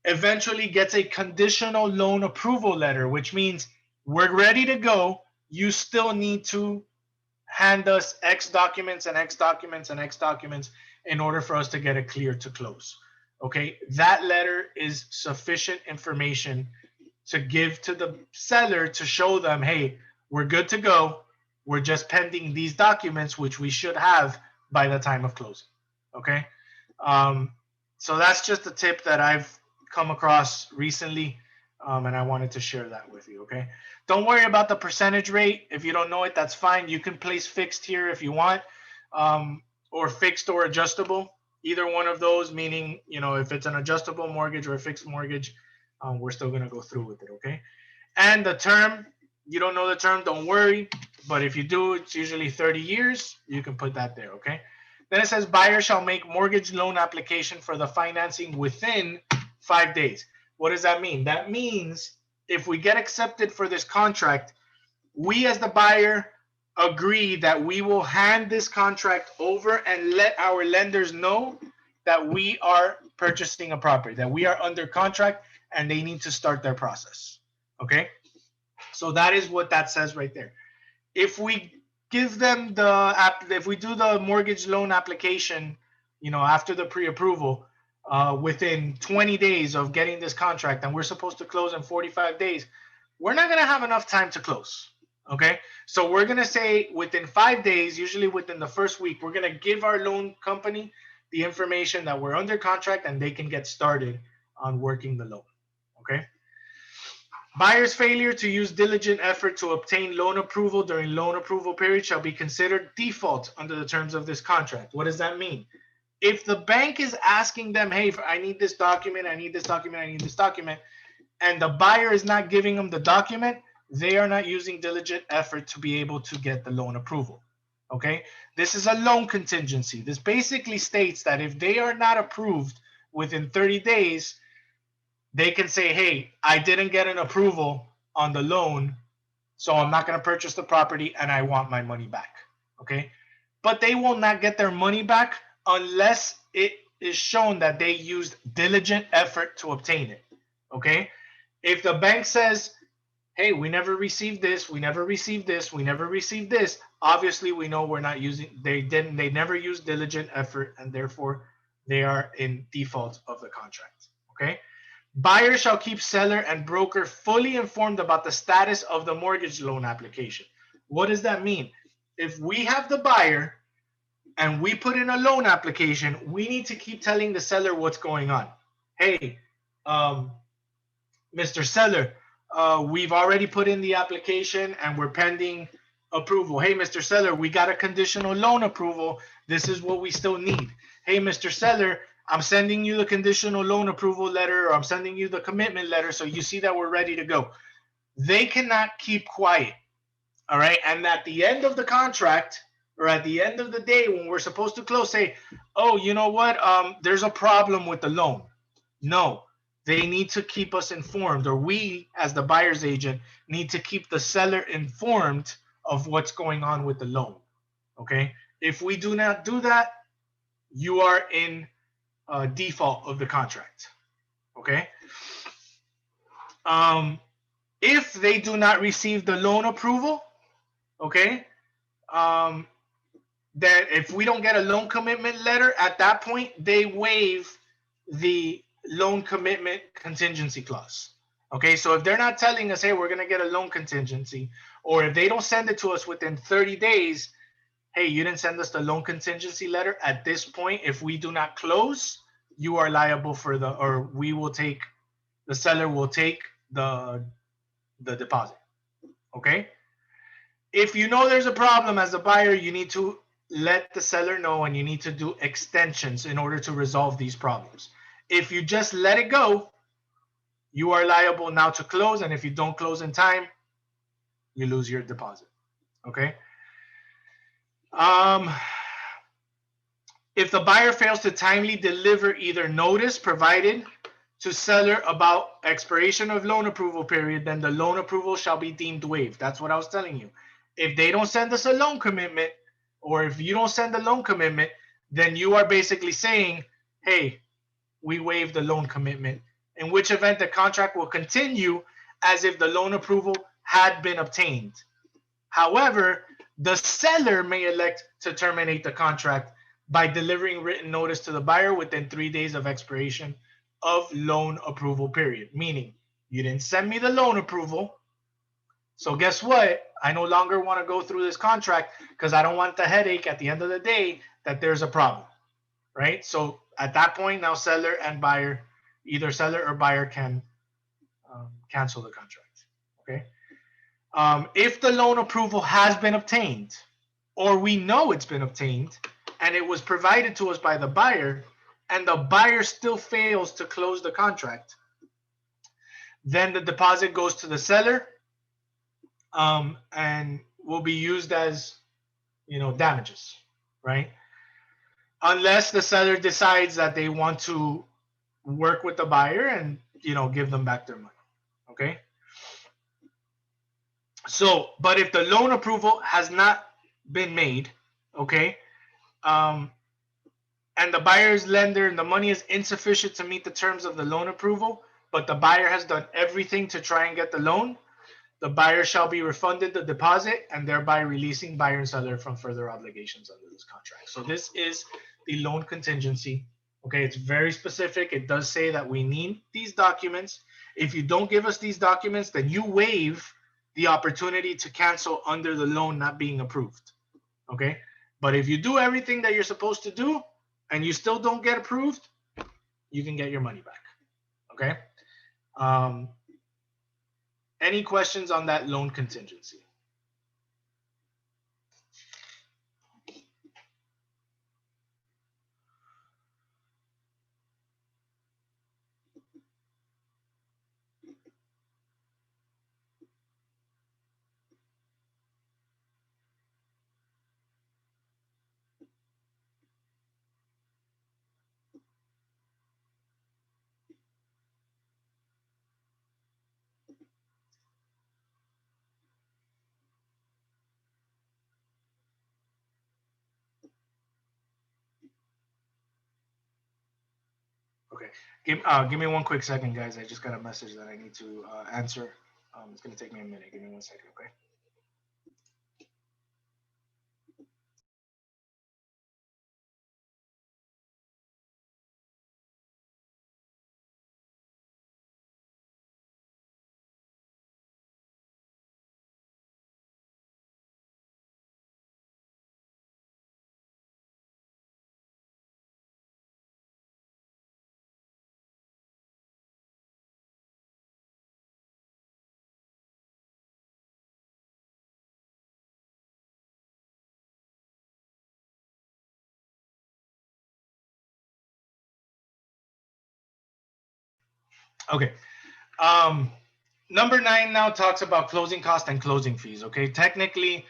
eventually gets a conditional loan approval letter, which means we're ready to go. You still need to hand us X documents and X documents and X documents in order for us to get it clear to close. Okay, that letter is sufficient information to give to the seller to show them, hey, we're good to go. We're just pending these documents, which we should have by the time of closing. Okay, so that's just a tip that I've come across recently, and I wanted to share that with you. Okay, don't worry about the percentage rate. If you don't know it, that's fine. You can place fixed here if you want, or fixed or adjustable. Either one of those, meaning, you know, if it's an adjustable mortgage or a fixed mortgage, we're still going to go through with it. Okay, and the term, you don't know the term, don't worry. But if you do, it's usually 30 years. You can put that there. Okay. Then it says buyer shall make mortgage loan application for the financing within 5 days. What does that mean? That means if we get accepted for this contract, we as the buyer agree that we will hand this contract over and let our lenders know that we are purchasing a property, that we are under contract, and they need to start their process. Okay? So that is what that says right there. If we give them if we do the mortgage loan application, you know, after the pre-approval, within 20 days of getting this contract, and we're supposed to close in 45 days, we're not going to have enough time to close. Okay, so we're going to say within 5 days, usually within the first week, we're going to give our loan company the information that we're under contract and they can get started on working the loan. Okay. Buyer's failure to use diligent effort to obtain loan approval during loan approval period shall be considered default under the terms of this contract. What does that mean? If the bank is asking them, hey, I need this document, I need this document, I need this document, and the buyer is not giving them the document, they are not using diligent effort to be able to get the loan approval. Okay? This is a loan contingency. This basically states that if they are not approved within 30 days, they can say, hey, I didn't get an approval on the loan, so I'm not going to purchase the property and I want my money back. Okay? But they will not get their money back unless it is shown that they used diligent effort to obtain it. Okay? If the bank says, hey, we never received this, we never received this, we never received this, obviously we know we're not using, they never used diligent effort, and therefore they are in default of the contract. Okay? Buyer shall keep seller and broker fully informed about the status of the mortgage loan application. What does that mean? If we have the buyer and we put in a loan application, we need to keep telling the seller what's going on. Hey, Mr. Seller, we've already put in the application and we're pending approval. Hey, Mr. Seller, we got a conditional loan approval. This is what we still need. Hey, Mr. Seller, I'm sending you the conditional loan approval letter, or I'm sending you the commitment letter, so you see that we're ready to go. They cannot keep quiet. All right. And at the end of the contract, or at the end of the day when we're supposed to close, say, oh, you know what? There's a problem with the loan. No, they need to keep us informed, or we as the buyer's agent need to keep the seller informed of what's going on with the loan. Okay. If we do not do that, you are in default of the contract. Okay. If they do not receive the loan approval, okay, that if we don't get a loan commitment letter at that point, they waive the loan commitment contingency clause. Okay, so if they're not telling us, hey, we're going to get a loan contingency, or if they don't send it to us within 30 days, hey, you didn't send us the loan contingency letter at this point, if we do not close, you are liable for the, or we will take, the seller will take the deposit. Okay. If you know there's a problem as a buyer, you need to let the seller know, and you need to do extensions in order to resolve these problems. If you just let it go, you are liable now to close, and if you don't close in time, you lose your deposit. Okay. If the buyer fails to timely deliver either notice provided to seller about expiration of loan approval period, then the loan approval shall be deemed waived. That's what I was telling you. If they don't send us a loan commitment, or if you don't send a loan commitment, then you are basically saying, hey, we waive the loan commitment, in which event the contract will continue as if the loan approval had been obtained. However, the seller may elect to terminate the contract by delivering written notice to the buyer within 3 days of expiration of loan approval period. Meaning, you didn't send me the loan approval, so guess what? I no longer want to go through this contract because I don't want the headache at the end of the day that there's a problem, right? So at that point, now seller and buyer, either seller or buyer, can cancel the contract. Okay. If the loan approval has been obtained, or we know it's been obtained, and it was provided to us by the buyer, and the buyer still fails to close the contract, then the deposit goes to the seller, and will be used as, damages, right? Unless the seller decides that they want to work with the buyer and, give them back their money. Okay. So, but if the loan approval has not been made, okay, and the buyer's lender and the money is insufficient to meet the terms of the loan approval, but the buyer has done everything to try and get the loan, the buyer shall be refunded the deposit, and thereby releasing buyer and seller from further obligations under this contract. So this is the loan contingency. Okay, it's very specific. It does say that we need these documents. If you don't give us these documents, then you waive the opportunity to cancel under the loan not being approved. Okay, but if you do everything that you're supposed to do and you still don't get approved, you can get your money back. Okay. Any questions on that loan contingency? Okay, give me one quick second, guys. I just got a message that I need to answer. It's gonna take me a minute. Give me 1 second, okay? Okay. Number 9 now talks about closing costs and closing fees. Okay, technically,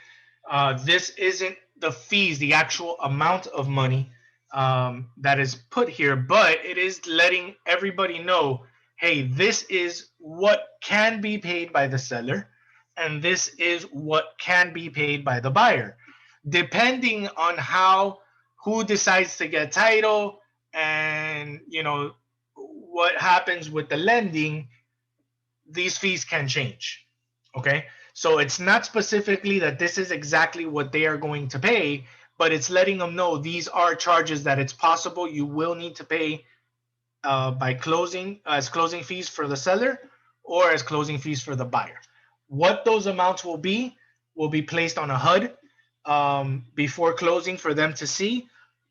this isn't the fees, the actual amount of money that is put here, but it is letting everybody know, hey, this is what can be paid by the seller, and this is what can be paid by the buyer, depending on who decides to get title, and what happens with the lending. These fees can change. Okay, so it's not specifically that this is exactly what they are going to pay, but it's letting them know these are charges that it's possible you will need to pay by closing, as closing fees for the seller or as closing fees for the buyer. What those amounts will be placed on a HUD before closing for them to see,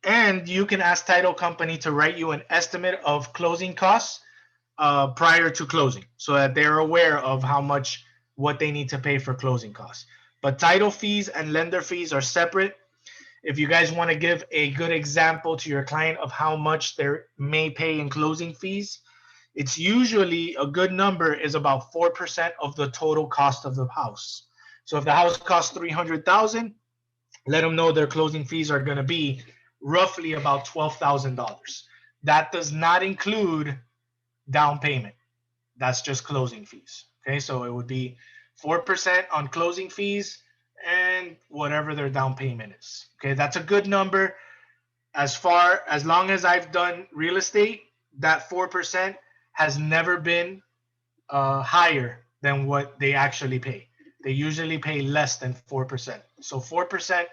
And you can ask title company to write you an estimate of closing costs prior to closing, so that they're aware of how much what they need to pay for closing costs. But title fees and lender fees are separate. If you guys want to give a good example to your client of how much they may pay in closing fees, it's usually a good number is about 4% of the total cost of the house. So if the house costs 300,000, let them know their closing fees are going to be roughly about $12,000. That does not include down payment. That's just closing fees. Okay, so it would be 4% on closing fees and whatever their down payment is. Okay, that's a good number. As long as I've done real estate, that 4% has never been higher than what they actually pay. They usually pay less than 4%. So 4%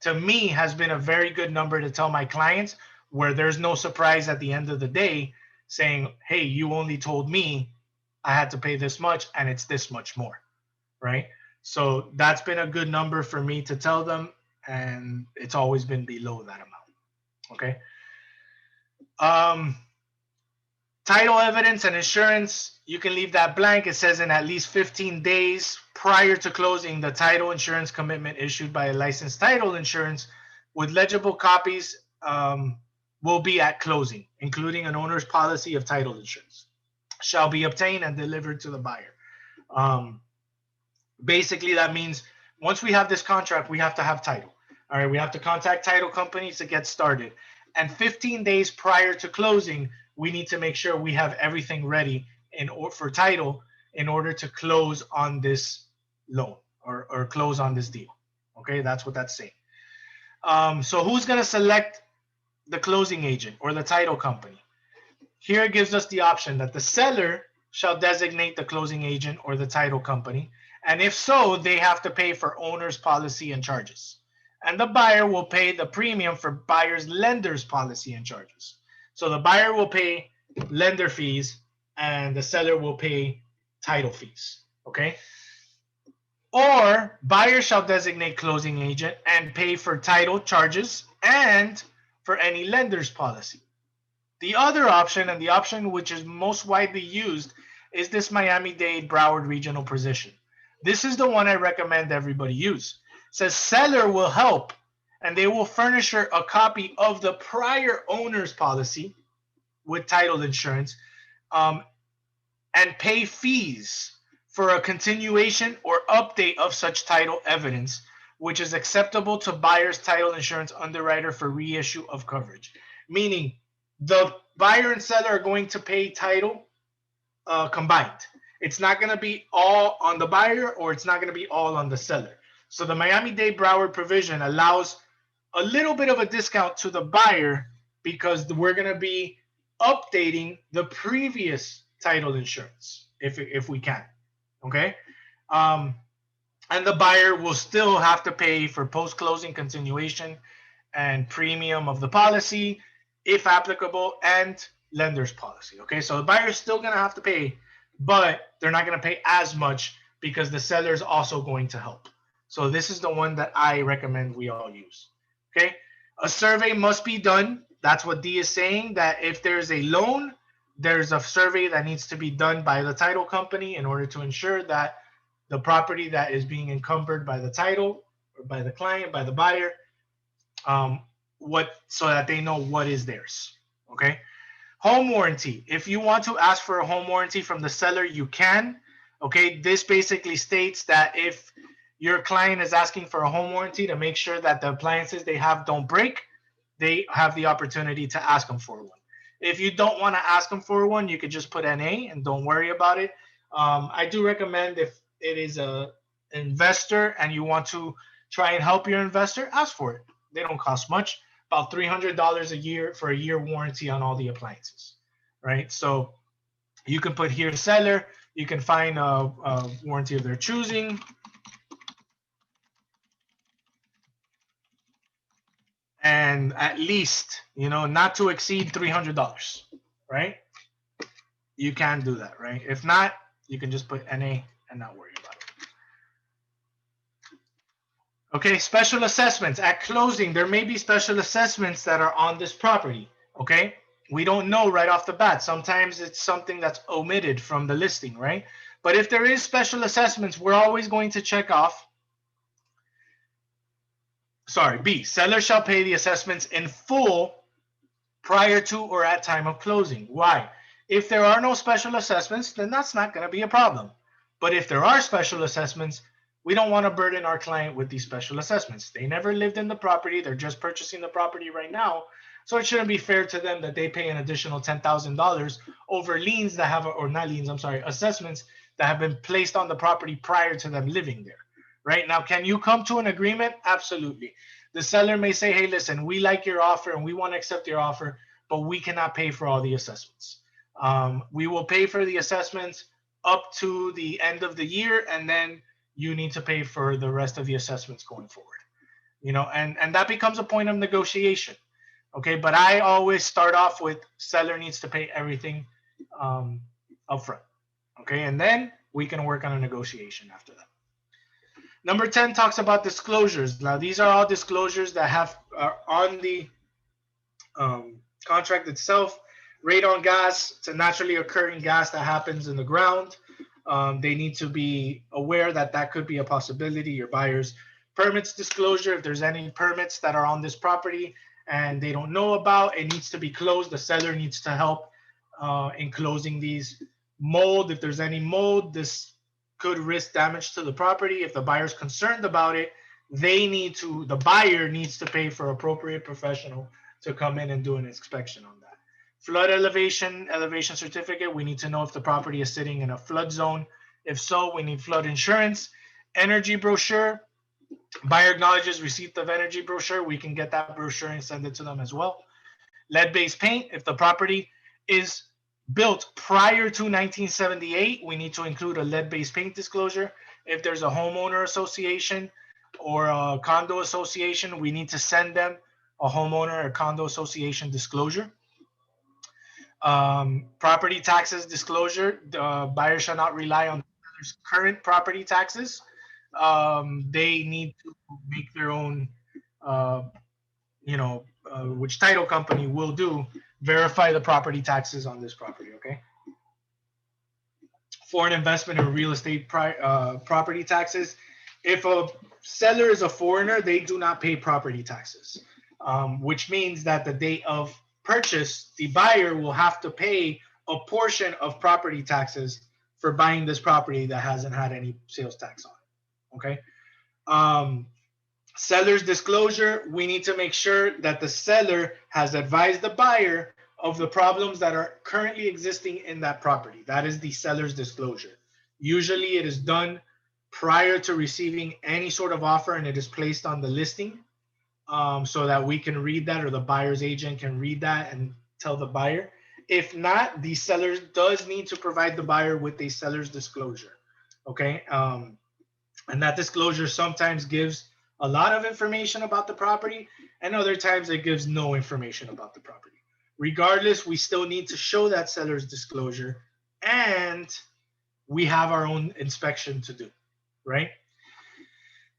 to me has been a very good number to tell my clients, where there's no surprise at the end of the day saying, hey, you only told me I had to pay this much and it's this much more, right? So that's been a good number for me to tell them, and it's always been below that amount. Okay. Title evidence and insurance, you can leave that blank. It says in at least 15 days prior to closing, the title insurance commitment issued by a licensed title insurance with legible copies will be at closing, including an owner's policy of title insurance, shall be obtained and delivered to the buyer. Basically, that means once we have this contract, we have to have title. All right, we have to contact title companies to get started. And 15 days prior to closing, we need to make sure we have everything ready for title in order to close on this loan or close on this deal. Okay, that's what that's saying. So who's going to select the closing agent or the title company? Here it gives us the option that the seller shall designate the closing agent or the title company. And if so, they have to pay for owner's policy and charges. And the buyer will pay the premium for buyer's lender's policy and charges. So the buyer will pay lender fees and the seller will pay title fees. Okay. Or buyer shall designate closing agent and pay for title charges and for any lender's policy. The other option, and the option which is most widely used, is this Miami-Dade Broward regional position. This is the one I recommend everybody use. It says seller will help, and they will furnish her a copy of the prior owner's policy with title insurance, and pay fees for a continuation or update of such title evidence, which is acceptable to buyer's title insurance underwriter for reissue of coverage. Meaning, the buyer and seller are going to pay title combined. It's not going to be all on the buyer, or it's not going to be all on the seller. So the Miami-Dade Broward provision allows a little bit of a discount to the buyer because we're going to be updating the previous title insurance if we can. Okay. And the buyer will still have to pay for post-closing continuation and premium of the policy, if applicable, and lender's policy. Okay, so the buyer is still going to have to pay, but they're not going to pay as much because the seller is also going to help. So this is the one that I recommend we all use. Okay, a survey must be done. That's what D is saying, that if there's a loan, there's a survey that needs to be done by the title company in order to ensure that the property that is being encumbered by the title or by the client, by the buyer, so that they know what is theirs. Okay. Home warranty. If you want to ask for a home warranty from the seller, you can. Okay. This basically states that if your client is asking for a home warranty to make sure that the appliances they have don't break, they have the opportunity to ask them for one. If you don't want to ask them for one, you could just put NA and don't worry about it. I do recommend, if it is a investor and you want to try and help your investor, ask for it. They don't cost much, about $300 a year for a year warranty on all the appliances, right? So you can put here seller, you can find a warranty of their choosing. And at least, not to exceed $300, right? You can do that, right? If not, you can just put NA and not worry about it. Okay, special assessments. At closing, there may be special assessments that are on this property. Okay, we don't know right off the bat. Sometimes it's something that's omitted from the listing, right? But if there is special assessments, we're always going to check off. Sorry, B, seller shall pay the assessments in full prior to or at time of closing. Why? If there are no special assessments, then that's not going to be a problem. But if there are special assessments, we don't want to burden our client with these special assessments. They never lived in the property. They're just purchasing the property right now. So it shouldn't be fair to them that they pay an additional $10,000 over liens that have, or not liens, I'm sorry, assessments that have been placed on the property prior to them living there. Right now, can you come to an agreement? Absolutely. The seller may say, hey, listen, we like your offer and we want to accept your offer, but we cannot pay for all the assessments. We will pay for the assessments up to the end of the year, and then you need to pay for the rest of the assessments going forward. You know, and that becomes a point of negotiation. Okay, but I always start off with seller needs to pay everything upfront. Okay, and then we can work on a negotiation after that. Number 10 talks about disclosures. Now, these are all disclosures that are on the contract itself. Radon gas, it's a naturally occurring gas that happens in the ground. They need to be aware that that could be a possibility. Your buyer's permits disclosure, if there's any permits that are on this property and they don't know about, it needs to be closed. The seller needs to help in closing these. Mold, if there's any mold, this could risk damage to the property. If the buyer's concerned about it, the buyer needs to pay for appropriate professional to come in and do an inspection on that. Flood elevation certificate, we need to know if the property is sitting in a flood zone. If so, we need flood insurance. Energy brochure, buyer acknowledges receipt of energy brochure. We can get that brochure and send it to them as well. Lead-based paint, if the property is built prior to 1978, we need to include a lead-based paint disclosure. If there's a homeowner association or a condo association, we need to send them a homeowner or condo association disclosure. Property taxes disclosure, the buyer shall not rely on seller's current property taxes. They need to make their own, which title company will do, verify the property taxes on this property, okay? Foreign investment in real estate property taxes. If a seller is a foreigner, they do not pay property taxes, which means that the date of purchase, the buyer will have to pay a portion of property taxes for buying this property that hasn't had any sales tax on it, okay? Seller's disclosure, we need to make sure that the seller has advised the buyer of the problems that are currently existing in that property. That is the seller's disclosure. Usually it is done prior to receiving any sort of offer, and it is placed on the listing so that we can read that, or the buyer's agent can read that and tell the buyer. If not, the seller does need to provide the buyer with a seller's disclosure, okay? And that disclosure sometimes gives a lot of information about the property, and other times it gives no information about the property. Regardless, we still need to show that seller's disclosure, and we have our own inspection to do, right?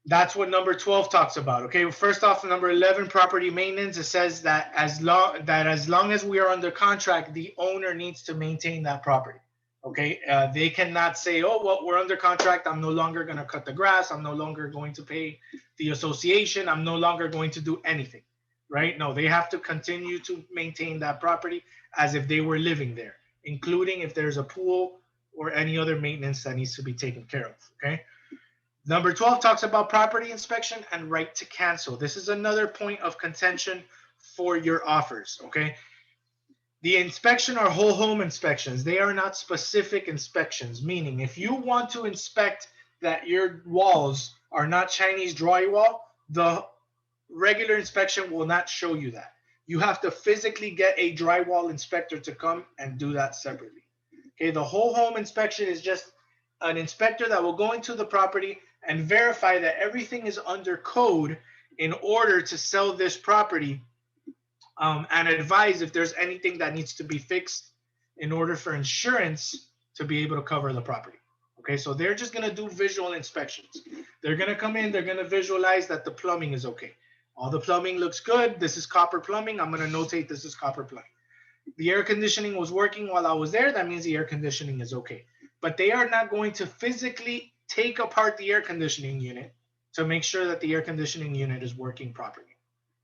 That's what number 12 talks about. Okay, first off, number 11, property maintenance. It says that as long as we are under contract, the owner needs to maintain that property. Okay, they cannot say, oh, well, we're under contract, I'm no longer going to cut the grass, I'm no longer going to pay the association, I'm no longer going to do anything, right? No, they have to continue to maintain that property as if they were living there, including if there's a pool or any other maintenance that needs to be taken care of, okay? Number 12 talks about property inspection and right to cancel. This is another point of contention for your offers, okay? The inspection are whole home inspections. They are not specific inspections, meaning if you want to inspect that your walls are not Chinese drywall, the regular inspection will not show you that. You have to physically get a drywall inspector to come and do that separately. Okay, the whole home inspection is just an inspector that will go into the property and verify that everything is under code in order to sell this property, and advise if there's anything that needs to be fixed in order for insurance to be able to cover the property. Okay, so they're just gonna do visual inspections. They're gonna come in, they're gonna visualize that the plumbing is okay. All the plumbing looks good. This is copper plumbing. I'm gonna notate this is copper plumbing. The air conditioning was working while I was there. That means the air conditioning is okay. But they are not going to physically take apart the air conditioning unit to make sure that the air conditioning unit is working properly.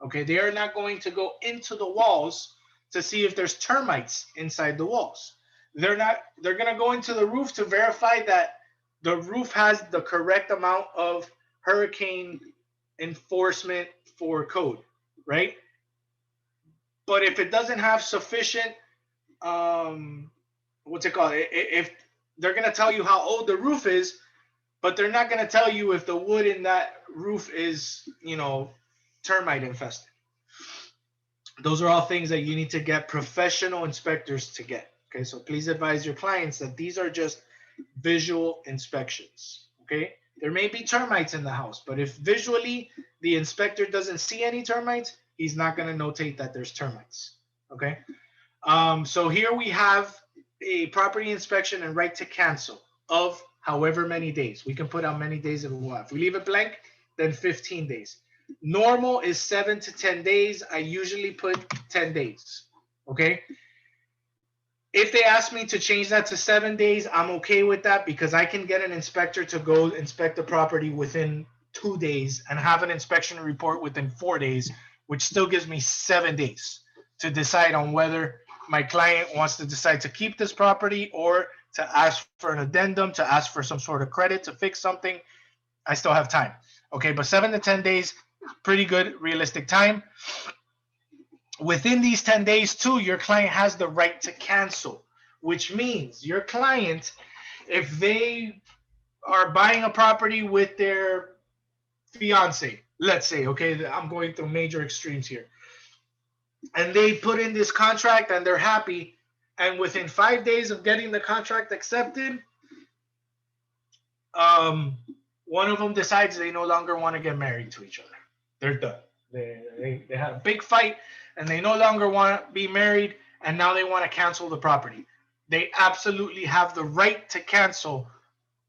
Okay, they are not going to go into the walls to see if there's termites inside the walls. They're going to go into the roof to verify that the roof has the correct amount of hurricane enforcement for code, right? But if it doesn't have sufficient, what's it called? If they're going to tell you how old the roof is, but they're not going to tell you if the wood in that roof is, termite infested. Those are all things that you need to get professional inspectors to get. Okay, so please advise your clients that these are just visual inspections. Okay, there may be termites in the house, but if visually the inspector doesn't see any termites, he's not going to notate that there's termites. Okay, so here we have a property inspection and right to cancel of however many days. We can put how many days it will have. If we leave it blank, then 15 days. Normal is 7 to 10 days. I usually put 10 days. Okay. If they ask me to change that to 7 days, I'm okay with that because I can get an inspector to go inspect the property within 2 days and have an inspection report within 4 days, which still gives me 7 days to decide on whether my client wants to decide to keep this property or to ask for an addendum, to ask for some sort of credit to fix something. I still have time. Okay, but 7 to 10 days, pretty good realistic time. Within these 10 days too, your client has the right to cancel, which means your client, if they are buying a property with their fiance, let's say, okay, I'm going through major extremes here, and they put in this contract and they're happy, and within 5 days of getting the contract accepted, one of them decides they no longer want to get married to each other. They're done. They had a big fight and they no longer want to be married, and now they want to cancel the property. They absolutely have the right to cancel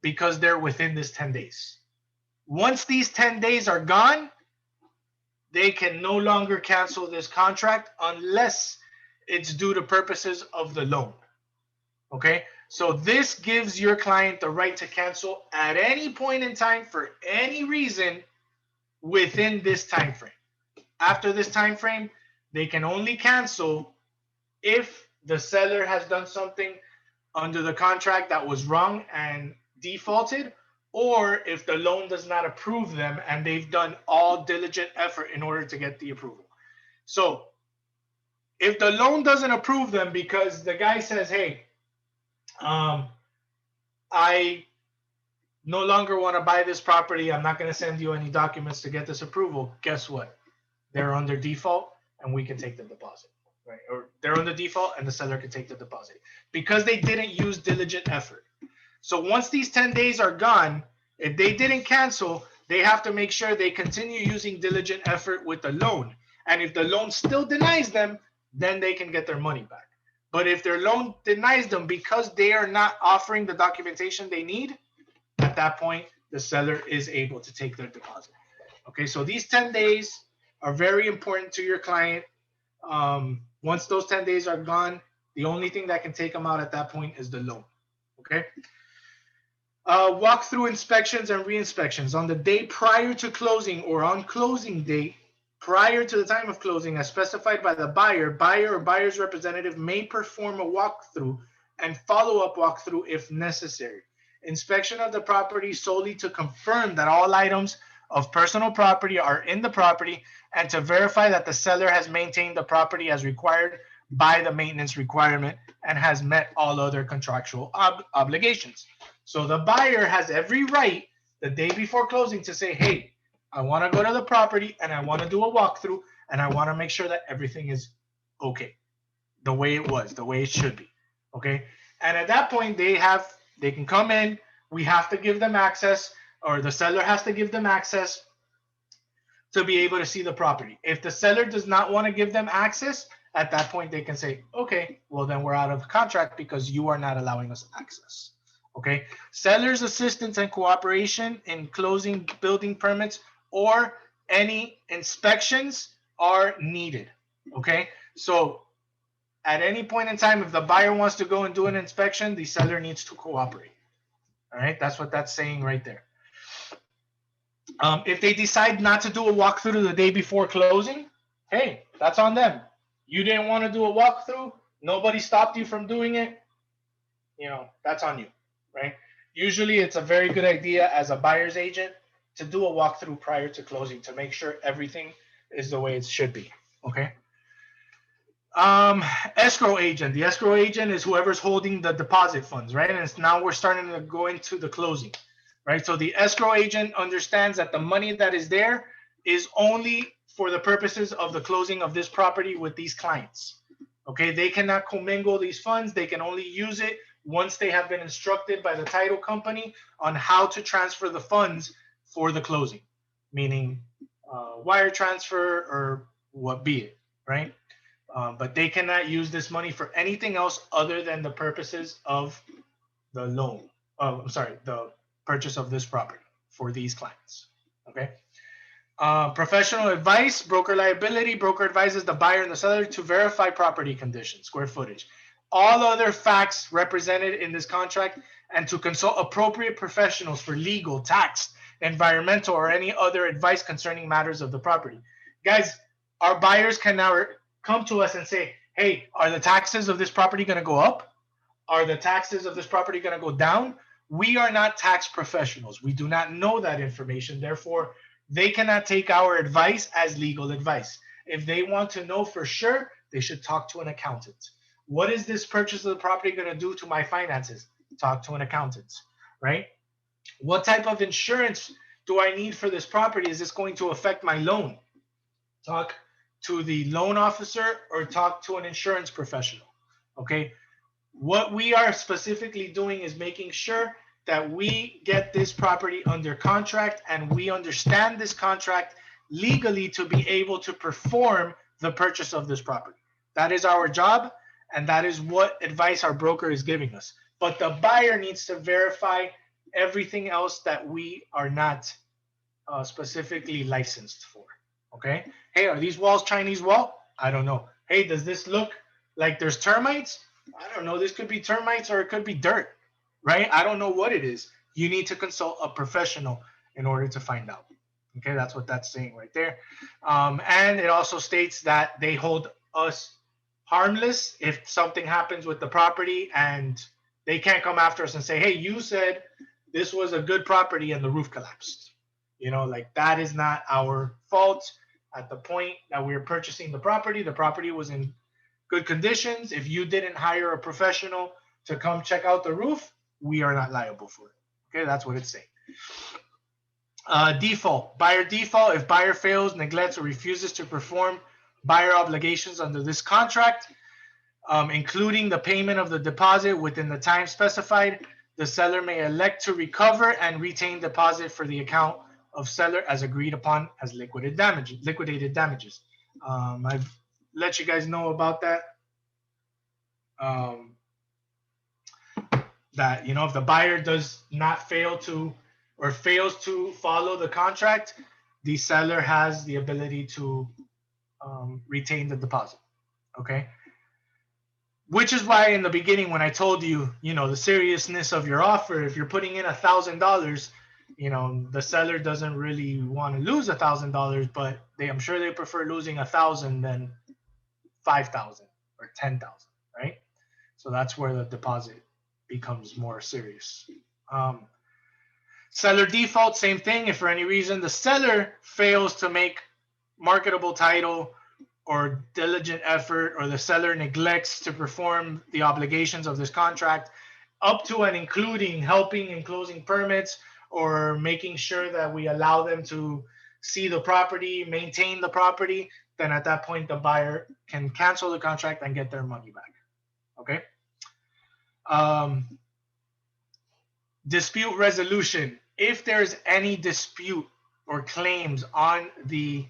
because they're within this 10 days. Once these 10 days are gone, they can no longer cancel this contract unless it's due to purposes of the loan. Okay? So this gives your client the right to cancel at any point in time for any reason within this time frame. After this time frame, they can only cancel if the seller has done something under the contract that was wrong and defaulted, or if the loan does not approve them and they've done all diligent effort in order to get the approval. So if the loan doesn't approve them because the guy says, hey, I no longer want to buy this property, I'm not going to send you any documents to get this approval, guess what? They're under default and we can take the deposit, right? Or they're under default and the seller can take the deposit because they didn't use diligent effort. So once these 10 days are gone, if they didn't cancel, they have to make sure they continue using diligent effort with the loan. And if the loan still denies them, then they can get their money back. But if their loan denies them because they are not offering the documentation they need, at that point, the seller is able to take their deposit. Okay, so these 10 days are very important to your client. Once those 10 days are gone, the only thing that can take them out at that point is the loan. Okay. Walkthrough inspections and re-inspections. On the day prior to closing or on closing date, prior to the time of closing, as specified by the buyer or buyer's representative may perform a walkthrough and follow-up walkthrough if necessary. Inspection of the property solely to confirm that all items of personal property are in the property and to verify that the seller has maintained the property as required by the maintenance requirement and has met all other contractual obligations. So the buyer has every right the day before closing to say, hey, I want to go to the property and I want to do a walkthrough and I want to make sure that everything is okay, the way it was, the way it should be. Okay. And at that point, they can come in. We have to give them access, or the seller has to give them access to be able to see the property. If the seller does not want to give them access, at that point, they can say, okay, well, then we're out of contract because you are not allowing us access. Okay, seller's assistance and cooperation in closing building permits or any inspections are needed. Okay, so at any point in time, if the buyer wants to go and do an inspection, the seller needs to cooperate. All right, that's what that's saying right there. If they decide not to do a walkthrough the day before closing, hey, that's on them. You didn't want to do a walkthrough. Nobody stopped you from doing it. You know, that's on you, right? Usually it's a very good idea as a buyer's agent to do a walkthrough prior to closing to make sure everything is the way it should be, okay? Escrow agent. The escrow agent is whoever's holding the deposit funds, right? And it's now we're starting to go into the closing, right? So the escrow agent understands that the money that is there is only for the purposes of the closing of this property with these clients. Okay, they cannot commingle these funds. They can only use it once they have been instructed by the title company on how to transfer the funds for the closing, meaning wire transfer or what be it, right? But they cannot use this money for anything else other than the purposes of the loan. I'm sorry, the purchase of this property for these clients. Okay. Professional advice, broker liability. Broker advises the buyer and the seller to verify property conditions, square footage, all other facts represented in this contract, and to consult appropriate professionals for legal, tax, environmental, or any other advice concerning matters of the property. Guys, our buyers can now come to us and say, hey, are the taxes of this property going to go up? Are the taxes of this property going to go down? We are not tax professionals. We do not know that information. Therefore, they cannot take our advice as legal advice. If they want to know for sure, they should talk to an accountant. What is this purchase of the property going to do to my finances? Talk to an accountant, right? What type of insurance do I need for this property? Is this going to affect my loan? Talk to the loan officer or talk to an insurance professional, okay? What we are specifically doing is making sure that we get this property under contract and we understand this contract legally to be able to perform the purchase of this property. That is our job, and that is what advice our broker is giving us. But the buyer needs to verify everything else that we are not specifically licensed for. Okay. Hey, are these walls Chinese wall? I don't know. Hey, does this look like there's termites? I don't know. This could be termites or it could be dirt, right? I don't know what it is. You need to consult a professional in order to find out. Okay, that's what that's saying right there. And it also states that they hold us harmless if something happens with the property and they can't come after us and say, hey, you said this was a good property and the roof collapsed. You know, like that is not our fault. At the point that we were purchasing the property was in good conditions. If you didn't hire a professional to come check out the roof, we are not liable for it. Okay, that's what it's saying. Default, buyer default. If buyer fails, neglects, or refuses to perform buyer obligations under this contract, including the payment of the deposit within the time specified, the seller may elect to recover and retain deposit for the account of seller as agreed upon as liquidated damages. I've let you guys know about that. That, you know, if the buyer does not fails to follow the contract, the seller has the ability to retain the deposit. Okay. Which is why in the beginning, when I told you, you know, the seriousness of your offer, if you're putting in $1,000, you know, the seller doesn't really want to lose $1,000, but I'm sure they prefer losing 1,000 than 5,000 or 10,000, right? So that's where the deposit becomes more serious. Seller default, same thing. If for any reason the seller fails to make marketable title or diligent effort, or the seller neglects to perform the obligations of this contract, up to and including helping in closing permits or making sure that we allow them to see the property, maintain the property, then at that point the buyer can cancel the contract and get their money back. Okay. Dispute resolution. If there's any dispute or claims on the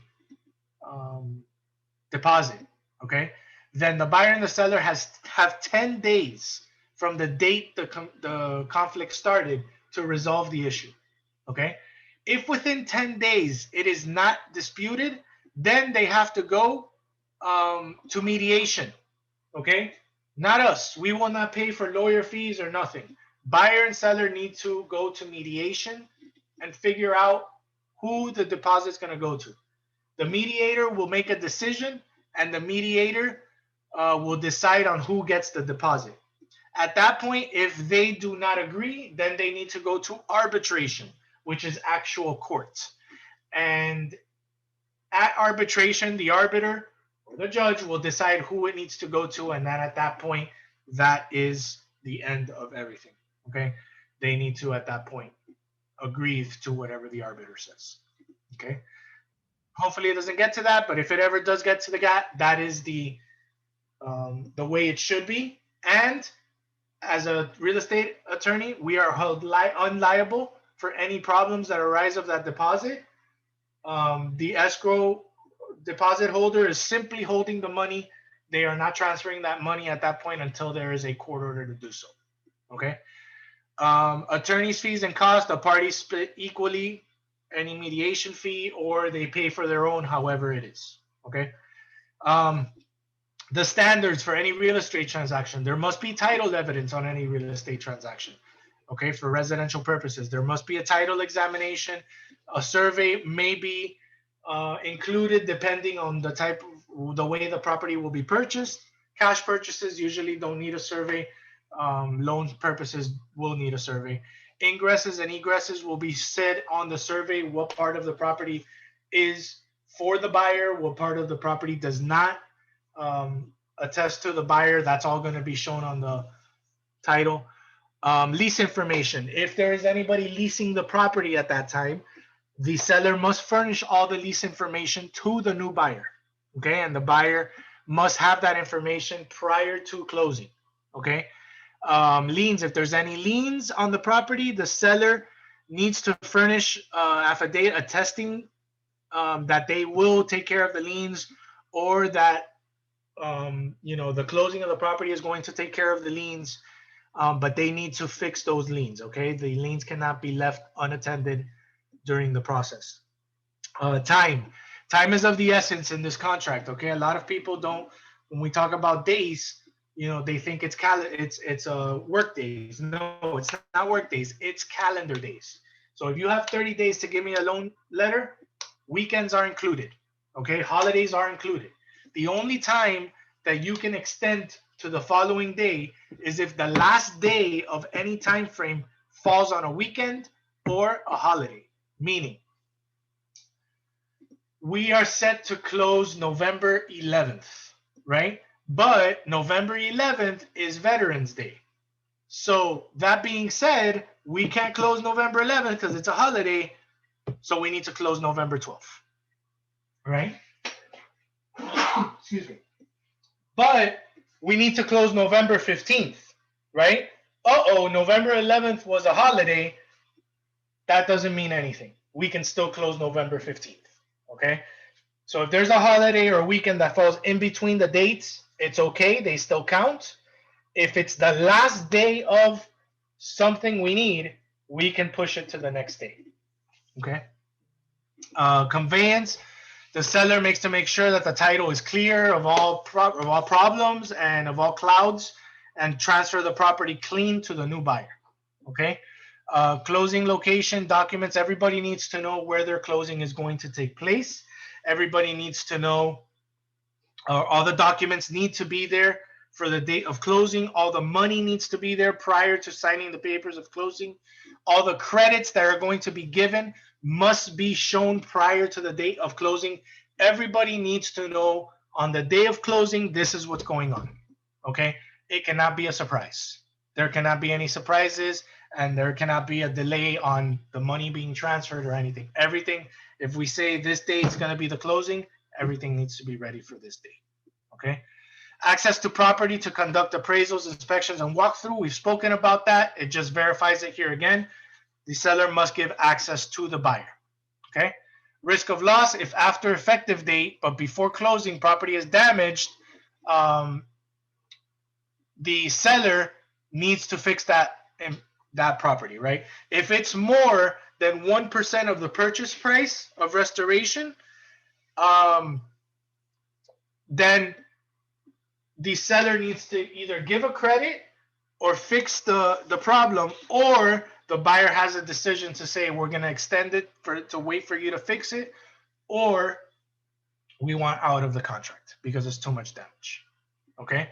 deposit, okay, then the buyer and the seller have 10 days from the date the conflict started to resolve the issue. Okay? If within 10 days it is not disputed, then they have to go to mediation. Okay? Not us. We will not pay for lawyer fees or nothing. Buyer and seller need to go to mediation and figure out who the deposit's going to go to. The mediator will make a decision, and the mediator will decide on who gets the deposit. At that point, if they do not agree, then they need to go to arbitration, which is actual court. And at arbitration, the arbiter or the judge will decide who it needs to go to, and then at that point, that is the end of everything. Okay? They need to, at that point, agree to whatever the arbiter says. Okay? Hopefully it doesn't get to that, but if it ever does get to that is the way it should be. And as a real estate attorney, we are held unliable for any problems that arise of that deposit. The escrow deposit holder is simply holding the money. They are not transferring that money at that point until there is a court order to do so. Okay. Attorney's fees and costs, the parties split equally, any mediation fee, or they pay for their own, however it is. Okay. The standards for any real estate transaction: there must be title evidence on any real estate transaction. Okay, for residential purposes, there must be a title examination. A survey may be included depending on the way the property will be purchased. Cash purchases usually don't need a survey. Loan purposes will need a survey. Ingresses and egresses will be said on the survey what part of the property is for the buyer, what part of the property does not attest to the buyer. That's all going to be shown on the title. Lease information: if there is anybody leasing the property at that time, the seller must furnish all the lease information to the new buyer. Okay, and the buyer must have that information prior to closing. Okay. Liens: if there's any liens on the property, the seller needs to furnish affidavit attesting that they will take care of the liens, or that the closing of the property is going to take care of the liens, but they need to fix those liens. Okay, the liens cannot be left unattended during the process. Time is of the essence in this contract. Okay, a lot of people don't, when we talk about days, they think it's work days. No, it's not work days. It's calendar days. So if you have 30 days to give me a loan letter, weekends are included. Okay, holidays are included. The only time that you can extend to the following day is if the last day of any time frame falls on a weekend or a holiday. Meaning, we are set to close November 11th, right? But November 11th is Veterans Day. So that being said, we can't close November 11th because it's a holiday. So we need to close November 12th, right? Excuse me. But we need to close November 15th, right? November 11th was a holiday. That doesn't mean anything. We can still close November 15th, okay? So if there's a holiday or a weekend that falls in between the dates, it's okay. They still count. If it's the last day of something we need, we can push it to the next day, okay? Conveyance: the seller makes to make sure that the title is clear of all problems and of all clouds, and transfer the property clean to the new buyer, okay? Closing location documents: everybody needs to know where their closing is going to take place. Everybody needs to know, all the documents need to be there for the date of closing. All the money needs to be there prior to signing the papers of closing. All the credits that are going to be given must be shown prior to the date of closing. Everybody needs to know on the day of closing, this is what's going on, okay? It cannot be a surprise. There cannot be any surprises, and there cannot be a delay on the money being transferred or anything. Everything, if we say this date is going to be the closing, everything needs to be ready for this date, okay? Access to property to conduct appraisals, inspections, and walkthrough. We've spoken about that. It just verifies it here again. The seller must give access to the buyer, okay? Risk of loss: if after effective date but before closing property is damaged, the seller needs to fix that property, right? If it's more than 1% of the purchase price of restoration, then the seller needs to either give a credit or fix the problem, or the buyer has a decision to say we're going to extend it to wait for you to fix it, or we want out of the contract because it's too much damage. Okay.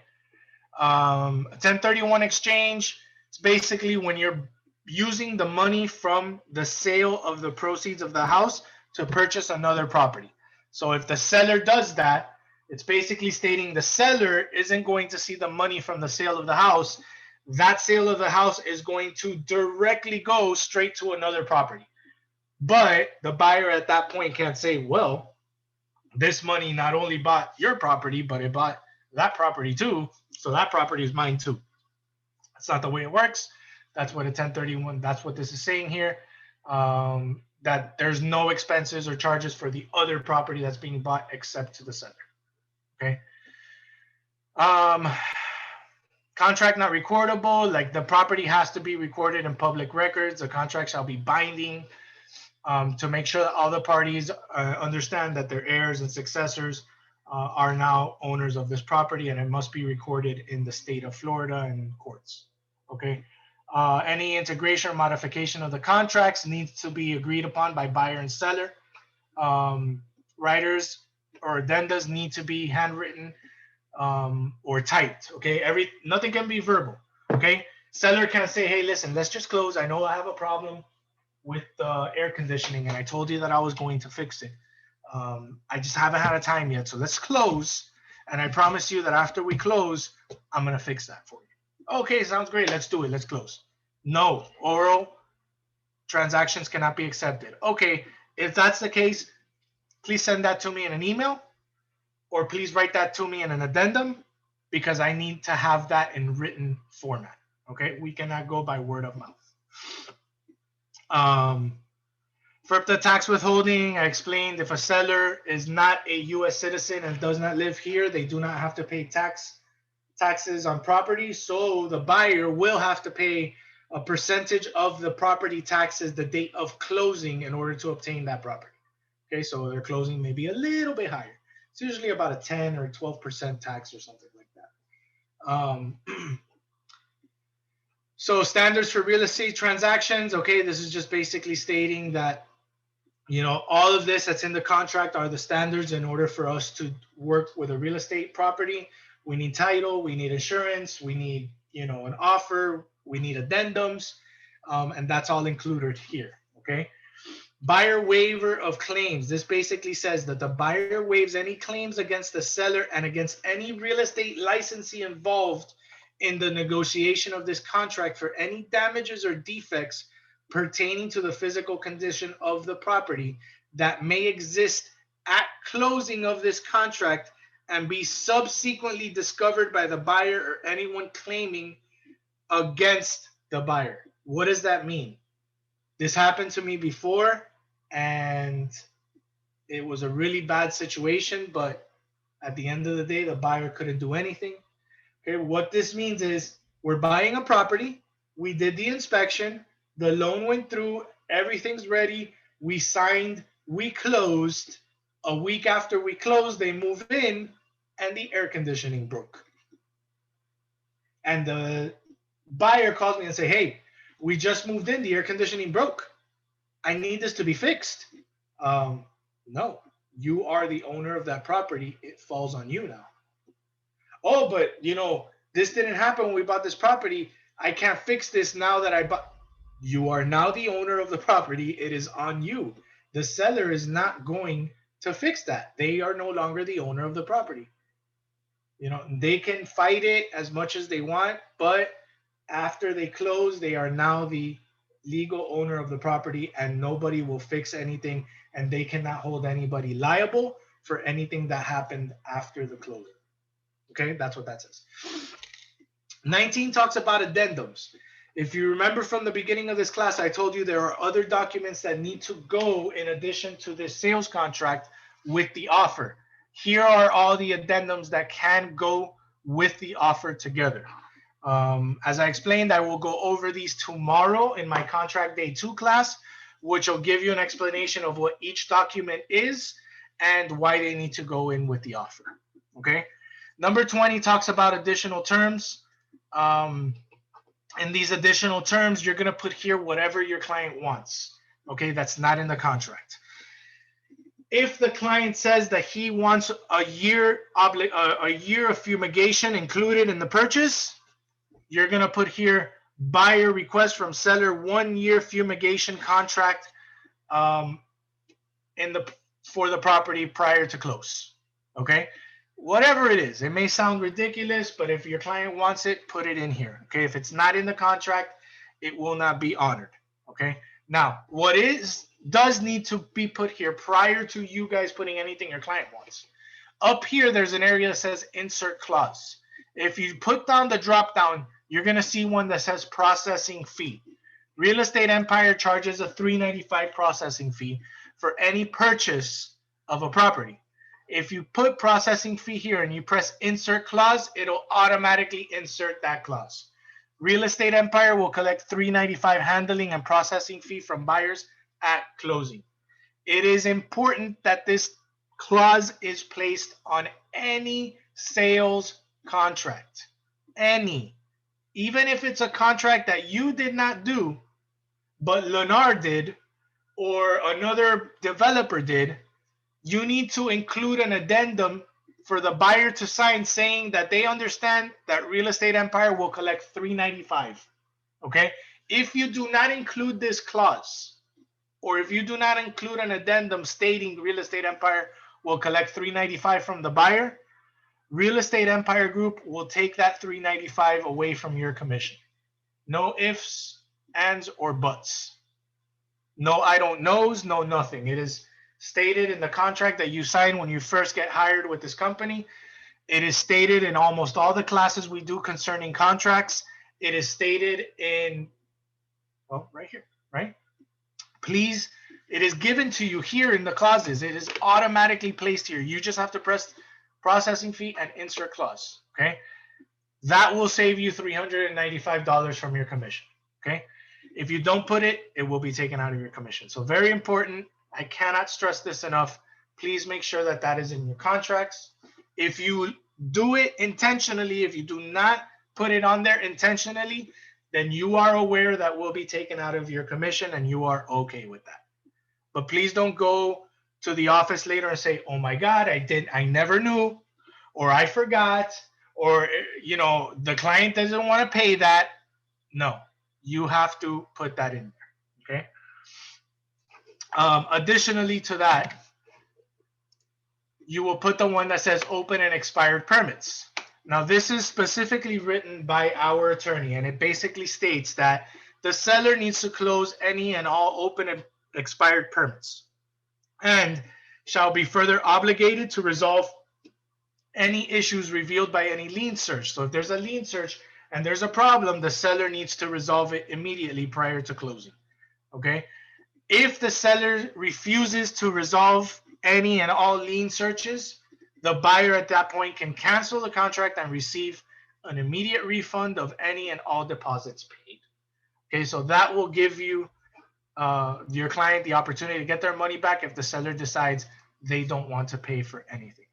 1031 exchange, it's basically when you're using the money from the sale of the proceeds of the house to purchase another property. So if the seller does that, it's basically stating the seller isn't going to see the money from the sale of the house. That sale of the house is going to directly go straight to another property. But the buyer at that point can't say, well, this money not only bought your property, but it bought that property too. So that property is mine too. That's not the way it works. That's what a 1031, that's what this is saying here. That there's no expenses or charges for the other property that's being bought except to the seller. Okay. Contract not recordable, like the property has to be recorded in public records. The contract shall be binding to make sure that all the parties understand that their heirs and successors are now owners of this property, and it must be recorded in the state of Florida and courts. Okay. Any integration or modification of the contracts needs to be agreed upon by buyer and seller. Writers or addendas need to be handwritten or typed. Okay. Nothing can be verbal. Okay. Seller can't say, hey, listen, let's just close. I know I have a problem with the air conditioning, and I told you that I was going to fix it. I just haven't had a time yet, so let's close, and I promise you that after we close, I'm gonna fix that for you. Okay, sounds great. Let's do it. Let's close. No, oral transactions cannot be accepted. Okay, if that's the case, please send that to me in an email, or please write that to me in an addendum, because I need to have that in written format. Okay, we cannot go by word of mouth. For the tax withholding, I explained if a seller is not a U.S. citizen and does not live here, they do not have to pay taxes on property. So the buyer will have to pay a percentage of the property taxes the date of closing in order to obtain that property. Okay, so their closing may be a little bit higher. It's usually about a 10 or 12% tax or something like that. So standards for real estate transactions. Okay, this is just basically stating that, you know, all of this that's in the contract are the standards in order for us to work with a real estate property. We need title, we need insurance, we need, you know, an offer, we need addendums, and that's all included here. Okay. Buyer waiver of claims. This basically says that the buyer waives any claims against the seller and against any real estate licensee involved in the negotiation of this contract for any damages or defects pertaining to the physical condition of the property that may exist at closing of this contract and be subsequently discovered by the buyer or anyone claiming against the buyer. What does that mean? This happened to me before, and it was a really bad situation, but at the end of the day, the buyer couldn't do anything. Okay, what this means is we're buying a property, we did the inspection, the loan went through, everything's ready, we signed, we closed. A week after we closed, they move in, and the air conditioning broke. And the buyer calls me and say, hey, we just moved in, the air conditioning broke. I need this to be fixed. No, you are the owner of that property. It falls on you now. Oh, but you know, this didn't happen when we bought this property. I can't fix this now that I bought. You are now the owner of the property. It is on you. The seller is not going to fix that. They are no longer the owner of the property. You know, they can fight it as much as they want, but after they close, they are now the legal owner of the property, and nobody will fix anything, and they cannot hold anybody liable for anything that happened after the closing. Okay, that's what that says. 19 talks about addendums. If you remember from the beginning of this class, I told you there are other documents that need to go in addition to this sales contract with the offer. Here are all the addendums that can go with the offer together. As I explained, I will go over these tomorrow in my contract day 2 class, which will give you an explanation of what each document is and why they need to go in with the offer. Okay. Number 20 talks about additional terms. In these additional terms, you're going to put here whatever your client wants. Okay. That's not in the contract. If the client says that he wants a year of fumigation included in the purchase, you're going to put here buyer request from seller 1 year fumigation contract for the property prior to close. Okay, whatever it is, it may sound ridiculous, but if your client wants it, put it in here. Okay, if it's not in the contract, it will not be honored. Okay, now what does need to be put here prior to you guys putting anything your client wants. Up here, there's an area that says insert clause. If you put down the drop down, you're going to see one that says processing fee. Real Estate Empire charges a $3.95 processing fee for any purchase of a property. If you put processing fee here and you press insert clause, it'll automatically insert that clause. Real Estate Empire will collect $3.95 handling and processing fee from buyers at closing. It is important that this clause is placed on any sales contract. Any. Even if it's a contract that you did not do, but Lennar did, or another developer did, you need to include an addendum for the buyer to sign saying that they understand that Real Estate Empire will collect $3.95. Okay? If you do not include this clause, or if you do not include an addendum stating Real Estate Empire will collect $3.95 from the buyer, Real Estate Empire Group will take that $3.95 away from your commission. No ifs, ands, or buts. No I don't knows, no nothing. It is stated in the contract that you sign when you first get hired with this company. It is stated in almost all the classes we do concerning contracts. It is stated in, well, right here, right? Please, it is given to you here in the clauses. It is automatically placed here. You just have to press processing fee and insert clause. Okay, that will save you $395 from your commission. Okay, if you don't put it, it will be taken out of your commission. So very important. I cannot stress this enough. Please make sure that that is in your contracts. If you do it intentionally, if you do not put it on there intentionally, then you are aware that will be taken out of your commission and you are okay with that. But please don't go to the office later and say, oh my God, I never knew, or I forgot, or, you know, the client doesn't want to pay that. No, you have to put that in there, okay? Additionally to that, you will put the one that says open and expired permits. Now, this is specifically written by our attorney, and it basically states that the seller needs to close any and all open and expired permits and shall be further obligated to resolve any issues revealed by any lien search. So if there's a lien search and there's a problem, the seller needs to resolve it immediately prior to closing, okay? If the seller refuses to resolve any and all lien searches, the buyer at that point can cancel the contract and receive an immediate refund of any and all deposits paid. Okay, so that will give you your client the opportunity to get their money back if the seller decides they don't want to pay for anything.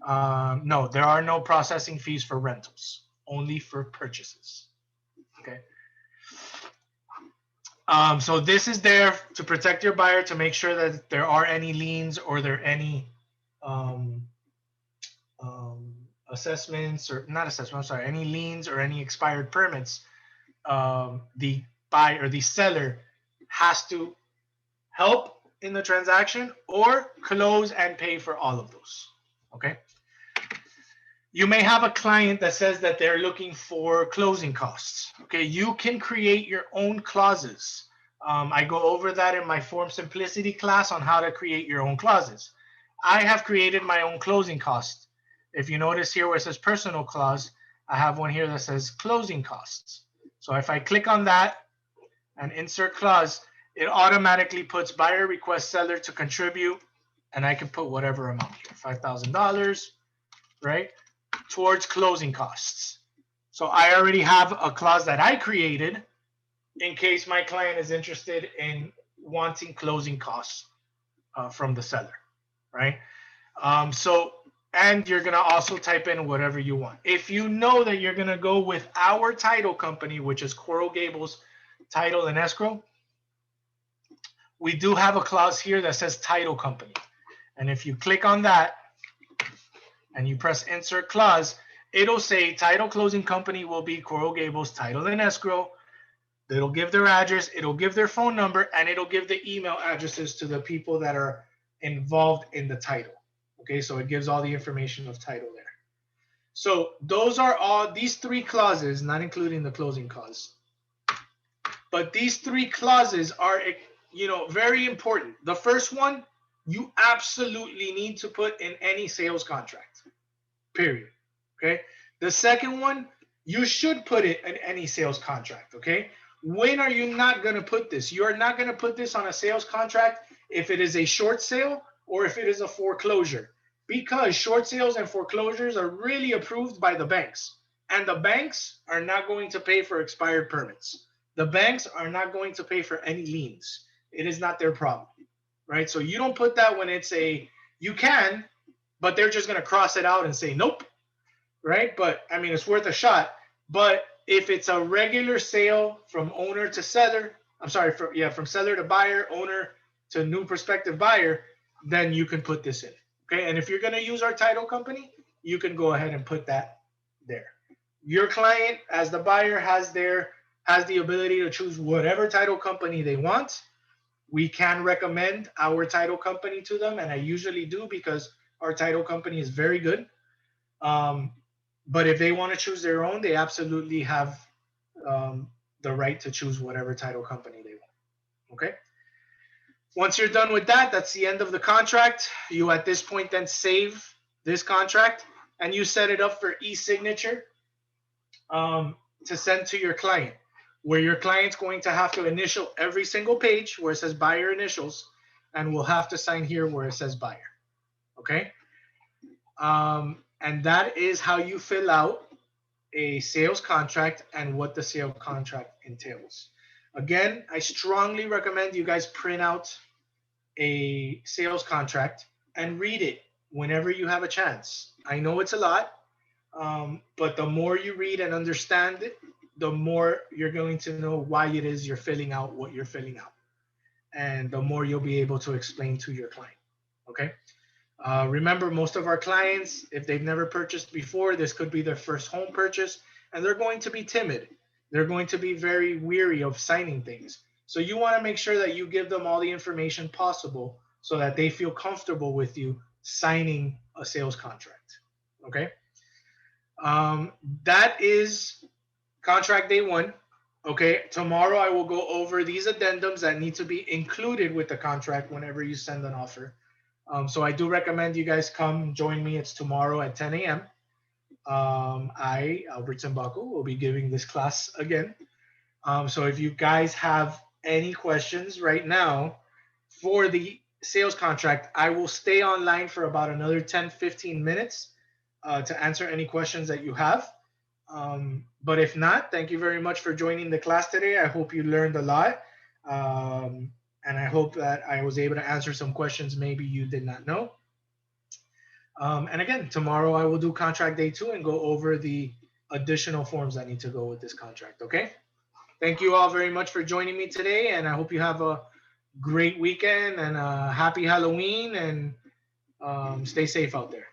No, there are no processing fees for rentals, only for purchases. Okay. So this is there to protect your buyer, to make sure that there are any liens or there are any assessments, or not assessments, I'm sorry, any liens or any expired permits. The buyer or the seller has to help in the transaction or close and pay for all of those. Okay. You may have a client that says that they're looking for closing costs. Okay, you can create your own clauses. I go over that in my Form Simplicity class on how to create your own clauses. I have created my own closing cost. If you notice here where it says personal clause, I have one here that says closing costs. So if I click on that and insert clause, it automatically puts buyer request seller to contribute, and I can put whatever amount here, $5,000, right, towards closing costs. So I already have a clause that I created in case my client is interested in wanting closing costs from the seller, right? And you're going to also type in whatever you want. If you know that you're going to go with our title company, which is Coral Gables Title and Escrow, we do have a clause here that says title company. And if you click on that and you press insert clause, it'll say title closing company will be Coral Gables Title and Escrow. It'll give their address, it'll give their phone number, and it'll give the email addresses to the people that are involved in the title. Okay, so it gives all the information of title there. So those are all, these three clauses, not including the closing clause. But these three clauses are, you know, very important. The first one, you absolutely need to put in any sales contract, period. Okay. The second one, you should put it in any sales contract. Okay. When are you not going to put this? You are not going to put this on a sales contract if it is a short sale or if it is a foreclosure, because short sales and foreclosures are really approved by the banks, and the banks are not going to pay for expired permits. The banks are not going to pay for any liens. It is not their problem, right? So you don't put that when it's a, you can, but they're just going to cross it out and say, nope, right? But I mean, it's worth a shot. But if it's a regular sale from owner to seller, I'm sorry, from seller to buyer, owner to new prospective buyer, then you can put this in, okay? And if you're going to use our title company, you can go ahead and put that there. Your client, as the buyer, has the ability to choose whatever title company they want. We can recommend our title company to them, and I usually do because our title company is very good. But if they want to choose their own, they absolutely have the right to choose whatever title company they want. Okay. Once you're done with that, that's the end of the contract. You at this point then save this contract and you set it up for e-signature to send to your client, where your client's going to have to initial every single page where it says buyer initials, and will have to sign here where it says buyer. Okay. And that is how you fill out a sales contract and what the sales contract entails. Again, I strongly recommend you guys print out a sales contract and read it whenever you have a chance. I know it's a lot, but the more you read and understand it, the more you're going to know why it is you're filling out what you're filling out. And the more you'll be able to explain to your client. Okay. Remember, most of our clients, if they've never purchased before, this could be their first home purchase, and they're going to be timid. They're going to be very weary of signing things. So you want to make sure that you give them all the information possible so that they feel comfortable with you signing a sales contract. Okay. That is contract day one. Okay. Tomorrow I will go over these addendums that need to be included with the contract whenever you send an offer. So I do recommend you guys come join me. It's tomorrow at 10 a.m. I, Albert Tambaco, will be giving this class again. So if you guys have any questions right now for the sales contract, I will stay online for about another 10-15 minutes to answer any questions that you have. But if not, thank you very much for joining the class today. I hope you learned a lot. And I hope that I was able to answer some questions maybe you did not know. And again, tomorrow I will do contract day 2 and go over the additional forms that need to go with this contract. Okay. Thank you all very much for joining me today. And I hope you have a great weekend and a happy Halloween, and stay safe out there.